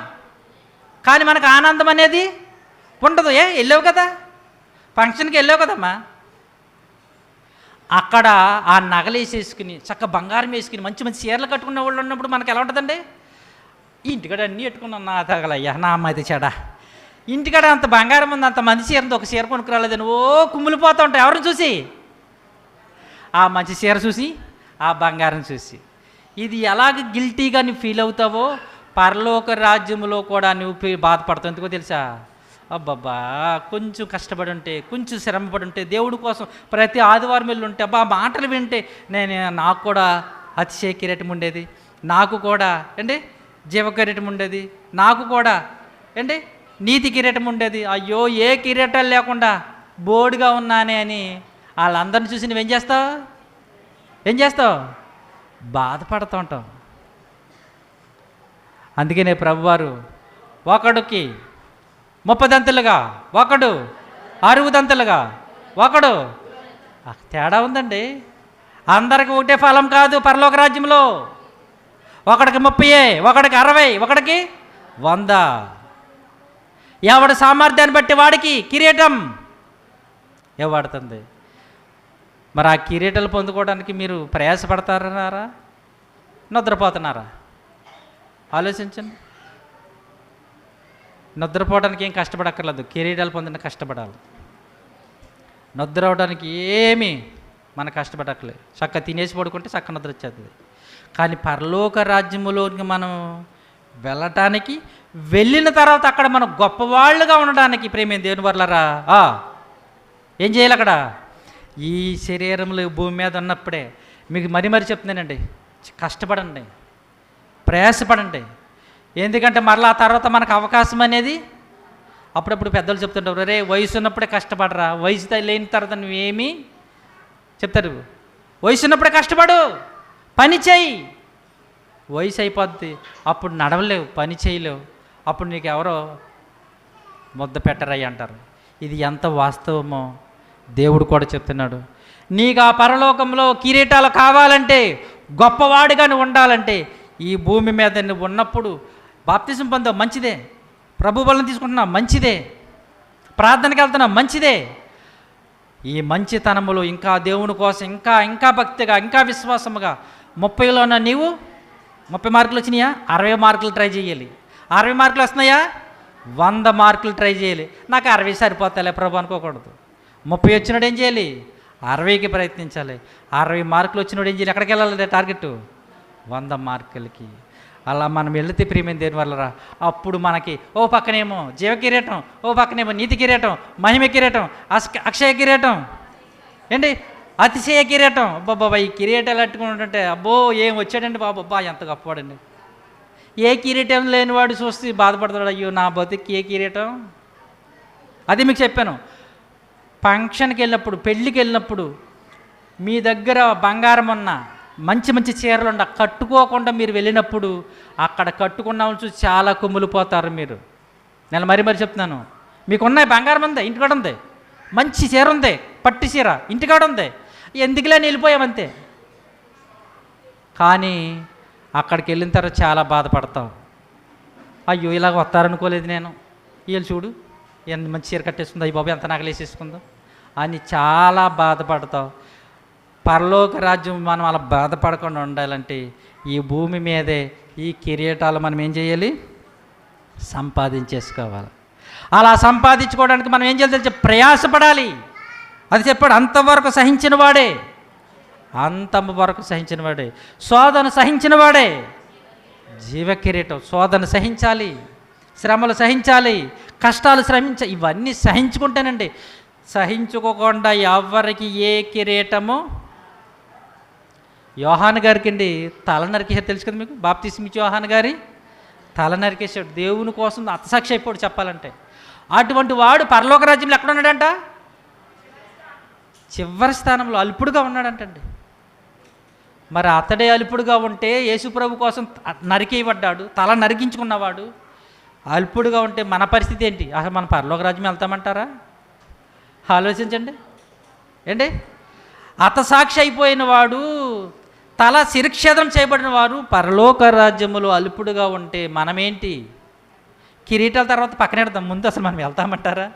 కానీ మనకు ఆనందం అనేది ఉండదు. వెళ్ళావు కదా, ఫంక్షన్కి వెళ్ళావు కదమ్మా, అక్కడ ఆ నగలేసేసుకుని చక్క బంగారం వేసుకుని మంచి మంచి చీరలు కట్టుకునే వాళ్ళు ఉన్నప్పుడు మనకు ఎలా ఉంటుందండి? ఇంటికాడ అన్నీ పెట్టుకున్నాను, నా తగలయ్యా, నా అమ్మాయి చెడా, ఇంటికాడ అంత బంగారం ఉంది, అంత మంచి చీరతో ఒక చీర కొనుక్కు రాలేదని ఓ కుమ్మిలిపోతూ ఉంటాయి. ఎవరిని చూసి? ఆ మంచి చీర చూసి, ఆ బంగారం చూసి. ఇది ఎలాగ గిల్టీగా నువ్వు ఫీల్ అవుతావో పరలోక రాజ్యంలో కూడా నువ్వు బాధపడతావు. ఎందుకో తెలుసా? అబ్బబ్బా, కొంచెం కష్టపడి ఉంటే, కొంచెం శ్రమపడి ఉంటే, దేవుడి కోసం ప్రతి ఆదివారం వెళ్ళి ఉంటే, అబ్బా మాటలు వింటే నాకు కూడా అతిశయ కిరీటం ఉండేది, నాకు కూడా జీవ కిరీటం ఉండేది, నాకు కూడా నీతి కిరీటం ఉండేది. అయ్యో, ఏ కిరీటాలు లేకుండా బోర్డుగా ఉన్నానే అని వాళ్ళందరిని చూసి నువ్వేం చేస్తావు? బాధపడుతూ ఉంటావు. అందుకనే ప్రభువారు ఒకడికి 30 దంతలుగా, ఒకడు 60 దంతలుగా, ఒకడు తేడా ఉందండి. అందరికి ఒకటే ఫలం కాదు పరలోక రాజ్యంలో. ఒకడికి 30, ఒకడికి 60, ఒకడికి 100. ఎవడి సామర్థ్యాన్ని బట్టి వాడికి కిరీటం ఇవ్వబడుతుంది. మరి ఆ కిరీటాలు పొందుకోవడానికి మీరు ప్రయాసపడతారన్నారా, నిద్రపోతున్నారా? ఆలోచించండి. నిద్రపోవడానికి ఏం కష్టపడక్కర్లేదు, కిరీటాలు పొందడానికి కష్టపడాలి. నిద్ర అవడానికి ఏమీ మనం కష్టపడక్కర్లేదు, చక్క తినేసి పడుకుంటే చక్క నిద్ర వచ్చేస్తుంది. కానీ పరలోక రాజ్యములోకి మనం వెళ్ళటానికి, వెళ్ళిన తర్వాత అక్కడ మనం గొప్పవాళ్ళుగా ఉండడానికి ప్రేమ దేవుని వర్లరా ఏం చేయాలి? అక్కడ ఈ శరీరంలో భూమి మీద ఉన్నప్పుడే మీకు మరీ చెప్తున్నానండి, కష్టపడండి, ప్రయాసపడండి. ఎందుకంటే మరలా ఆ తర్వాత మనకు అవకాశం అనేది అప్పుడప్పుడు పెద్దలు చెప్తుంటారు, రే వయసు ఉన్నప్పుడే కష్టపడరా, వయసు లేని తర్వాత నువ్వేమీ చెప్తారు. వయసు ఉన్నప్పుడే కష్టపడు, పని చేయి. వయసు అయిపోద్ది, అప్పుడు నడవలేవు, పని చేయలేవు, అప్పుడు నీకు ఎవరో ముద్ద పెట్టరయ్యి అంటారు. ఇది ఎంత వాస్తవమో దేవుడు కూడా చెప్తున్నాడు. నీకు ఆ పరలోకంలో కిరీటాలు కావాలంటే, గొప్పవాడిగా నువ్వు ఉండాలంటే, ఈ భూమి మీద నువ్వు ఉన్నప్పుడు బాప్తిజం పొందావు, మంచిదే. ప్రభు బలం తీసుకుంటున్నావు, మంచిదే. ప్రార్థనకి వెళ్తున్నావు, మంచిదే. ఈ మంచితనములో ఇంకా దేవుని కోసం ఇంకా భక్తిగా, ఇంకా విశ్వాసముగా 30లోన నీవు 30 మార్కులు వచ్చినాయా 60 మార్కులు ట్రై చేయాలి. 60 మార్కులు వస్తున్నాయా 100 మార్కులు ట్రై చేయాలి. నాకు 60 సరిపోతాలే ప్రభు అనుకోకూడదు. 30 వచ్చినాడు ఏం చేయాలి 60కి ప్రయత్నించాలి. 60 మార్కులు వచ్చినాడు ఏం చేయాలి ఎక్కడికి వెళ్ళాలి టార్గెట్ 100 మార్కులకి. అలా మనం వెళితే ప్రియమైన దేని వల్లరా అప్పుడు మనకి ఓ పక్కనేమో జీవ కిరీటం, ఓ పక్కనేమో నీతి కిరీటం, మహిమ కిరీటం, అక్షయ కిరీటం, ఏంటి అతిశయ కిరీటం. అబ్బాబా ఈ కిరీటాలు అట్టుకుంటుంటే అబ్బో ఏం వచ్చాడండి బాబా ఎంత గొప్పవాడండి. ఏ కిరీటం లేనివాడు చూస్తే బాధపడతాడు, అయ్యో నా బతికి ఏ కిరీటం. అది మీకు చెప్పాను. ఫంక్షన్కి వెళ్ళినప్పుడు పెళ్ళికి వెళ్ళినప్పుడు మీ దగ్గర బంగారం ఉన్న మంచి మంచి చీరలు ఉండ కట్టుకోకుండా మీరు వెళ్ళినప్పుడు అక్కడ కట్టుకున్న వాళ్ళు చూసి చాలా కుమ్ములిపోతారు మీరు. నేను మరీ చెప్తున్నాను. మీకున్నాయి బంగారం ఉంది ఇంటికాడ ఉంది, మంచి చీర ఉంది పట్టు చీర ఇంటికాడ ఉంది, ఎందుకులే వెళ్ళిపోయామంతే. కానీ అక్కడికి వెళ్ళిన తర్వాత చాలా బాధపడతావు. అయ్యో ఇలాగ వస్తారనుకోలేదు నేను, వీళ్ళు చూడు ఎంత మంచి చీర కట్టేసుకుందో, అయ్యి బాబు ఎంత నగలేసేసుకుందో అని చాలా బాధపడతావు. పరలోక రాజ్యం మనం అలా బాధపడకుండా ఉండాలంటే ఈ భూమి మీదే ఈ కిరీటాలు మనం ఏం చేయాలి సంపాదించేసుకోవాలి. అలా సంపాదించుకోవడానికి మనం ఏం చేయాలి తెలిసి ప్రయాసపడాలి. అది చెప్పాడు అంతవరకు సహించిన వాడే, అంతవరకు సహించిన వాడే, శోధన సహించిన వాడే జీవ కిరీటం. శోధన సహించాలి, శ్రమలు సహించాలి, కష్టాలు శ్రమించాలి, ఇవన్నీ సహించుకుంటేనండి. సహించుకోకుండా ఎవరికి ఏ కిరీటము. యోహాను గారికి అండి తల నరికేసాడు తెలుసు కదా మీకు, బాప్తిస్మిచ్చి యోహాను గారి తల నరికేసాడు. దేవుని కోసం హతసాక్షి అయిపోడు చెప్పాలంటే. అటువంటి వాడు పరలోక రాజ్యంలో ఎక్కడ ఉన్నాడంట చివరి స్థానంలో అల్పుడుగా ఉన్నాడంటండి. మరి అతడే అల్పుడుగా ఉంటే యేసుప్రభు కోసం నరికేయబడ్డాడు, తల నరికించుకున్నవాడు అల్పుడుగా ఉంటే మన పరిస్థితి ఏంటి? అసలు మన పరలోక రాజ్యం వెళ్తామంటారా? ఆలోచించండి. ఏంటి హతసాక్షి అయిపోయిన వాడు, తల శిరక్షేదం చేయబడిన వారు పరలోక రాజ్యములో అల్పుడుగా ఉంటే మనమేంటి? కిరీటాల తర్వాత పక్కనెడతాం, ముందు అసలు మనం వెళ్తామంటారా?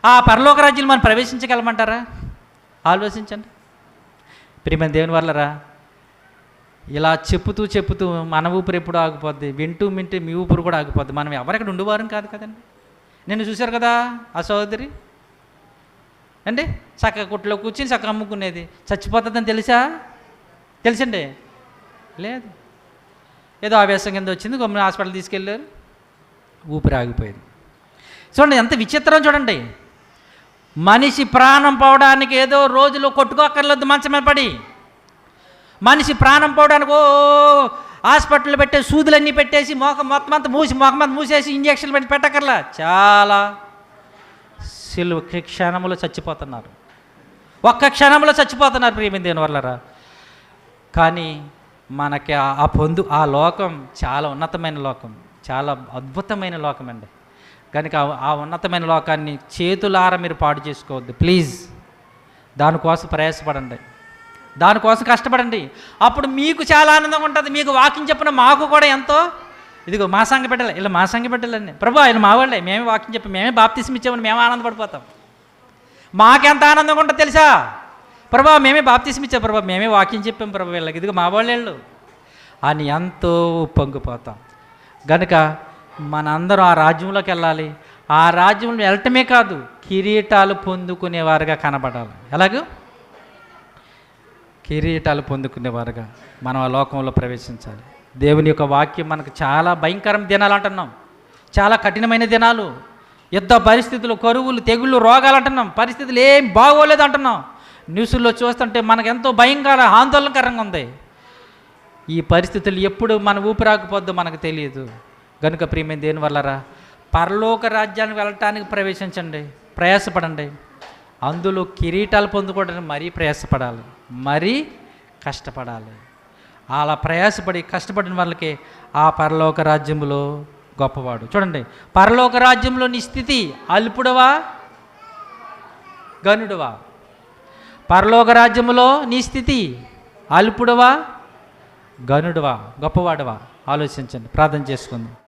ఆ పరలోక రాజ్యం మనం ప్రవేశించగలమంటారా? ఆలోచించండి. ప్రియమైన దేవుని వల్లరా ఇలా చెప్పుతూ చెప్పుతూ మన ఊపిరి ఎప్పుడు ఆగిపోద్ది, వింటూ వింటూ మీ ఊపిరి కూడా ఆగిపోద్ది. మనం ఎవరెక్కడ ఉండేవారం కాదు కదండి. నేను చూశారు కదా ఆ సహోదరి అండి, చక్కగా కుట్లో కూర్చుని చక్కగా అమ్ముకునేది, చచ్చిపోతుందని తెలుసండి? లేదు, ఏదో ఆవేశం కింద వచ్చింది, గమ్మున హాస్పిటల్ తీసుకెళ్ళారు, ఊపిరి ఆగిపోయింది. చూడండి ఎంత విచిత్రం చూడండి. మనిషి ప్రాణం పోవడానికి ఏదో రోజులో కొట్టుకోక్కర్లేదు మంచం మీద పడి. మనిషి ప్రాణం పోవడానికి ఓ హాస్పిటల్ పెట్టే సూదులన్నీ పెట్టేసి మొత్తం అంతా మూసేసి ఇంజక్షన్లు పెట్టక్కర్లా. చాలా క్షణంలో చచ్చిపోతున్నారు, ఒక్క క్షణంలో చచ్చిపోతున్నారు ప్రియమైన దేవుని వల్లరా. కానీ మనకి ఆ లోకం చాలా ఉన్నతమైన లోకం, చాలా అద్భుతమైన లోకం అండి. కనుక ఆ ఉన్నతమైన లోకాన్ని చేతులారా మీరు పాడు చేసుకోవద్దు ప్లీజ్. దానికోసం ప్రయాసపడండి, దానికోసం కష్టపడండి. అప్పుడు మీకు చాలా ఆనందంగా ఉంటుంది. మీకు వాకింగ్ చెప్పిన మాకు కూడా ఎంతో, ఇదిగో మా సంఘ బిడ్డలే, ఇలా మా సంఘ బిడ్డలండి ప్రభు ఆయన మా వాళ్ళే, మేమే వాకింగ్ చెప్పి మేమే బాప్తిస్మం ఇచ్చామని మేము ఆనందపడిపోతాం. మాకెంత ఆనందంగా ఉంటుంది తెలుసా? ప్రభా మేమే బాప్తిస్మం ఇచ్చాం, ప్రభా మేమే వాకింగ్ చెప్పాం, ప్రభు వీళ్ళకి ఇదిగో మా వాళ్ళు అని ఎంతో పొంగిపోతాం. కనుక మనందరం ఆ రాజ్యంలోకి వెళ్ళాలి. ఆ రాజ్యంలో వెళ్ళటమే కాదు, కిరీటాలు పొందుకునేవారుగా కనబడాలి. ఎలాగూ కిరీటాలు పొందుకునేవారుగా మనం ఆ లోకంలో ప్రవేశించాలి. దేవుని యొక్క వాక్యం మనకు చాలా భయంకరమైన దినాలు అంటున్నాం, చాలా కఠినమైన దినాలు, యుద్ధ పరిస్థితులు, కరువులు, తెగుళ్ళు, రోగాలు అంటున్నాం. పరిస్థితులు ఏం బాగోలేదు అంటున్నాం. న్యూస్లో చూస్తుంటే మనకు ఎంతో భయంకర ఆందోళనకరంగా ఉంది. ఈ పరిస్థితులు ఎప్పుడు మన ఊపిరాకపోద్దో మనకు తెలియదు. కనుక ప్రియమైన దేని వల్లరా పరలోక రాజ్యానికి వెళ్ళటానికి ప్రవేశించండి, ప్రయాసపడండి. అందులో కిరీటాలు పొందుకోవడానికి మరీ ప్రయాసపడాలి, మరీ కష్టపడాలి. అలా ప్రయాసపడి కష్టపడిన వాళ్ళకి ఆ పరలోక రాజ్యంలో గొప్పవాడు. చూడండి, పరలోక రాజ్యంలో నీ స్థితి అల్పుడవా గనుడవా? పరలోక రాజ్యంలో నీ స్థితి అల్పుడవా గనుడవా గొప్పవాడవా? ఆలోచించండి, ప్రార్థన చేసుకుందాం.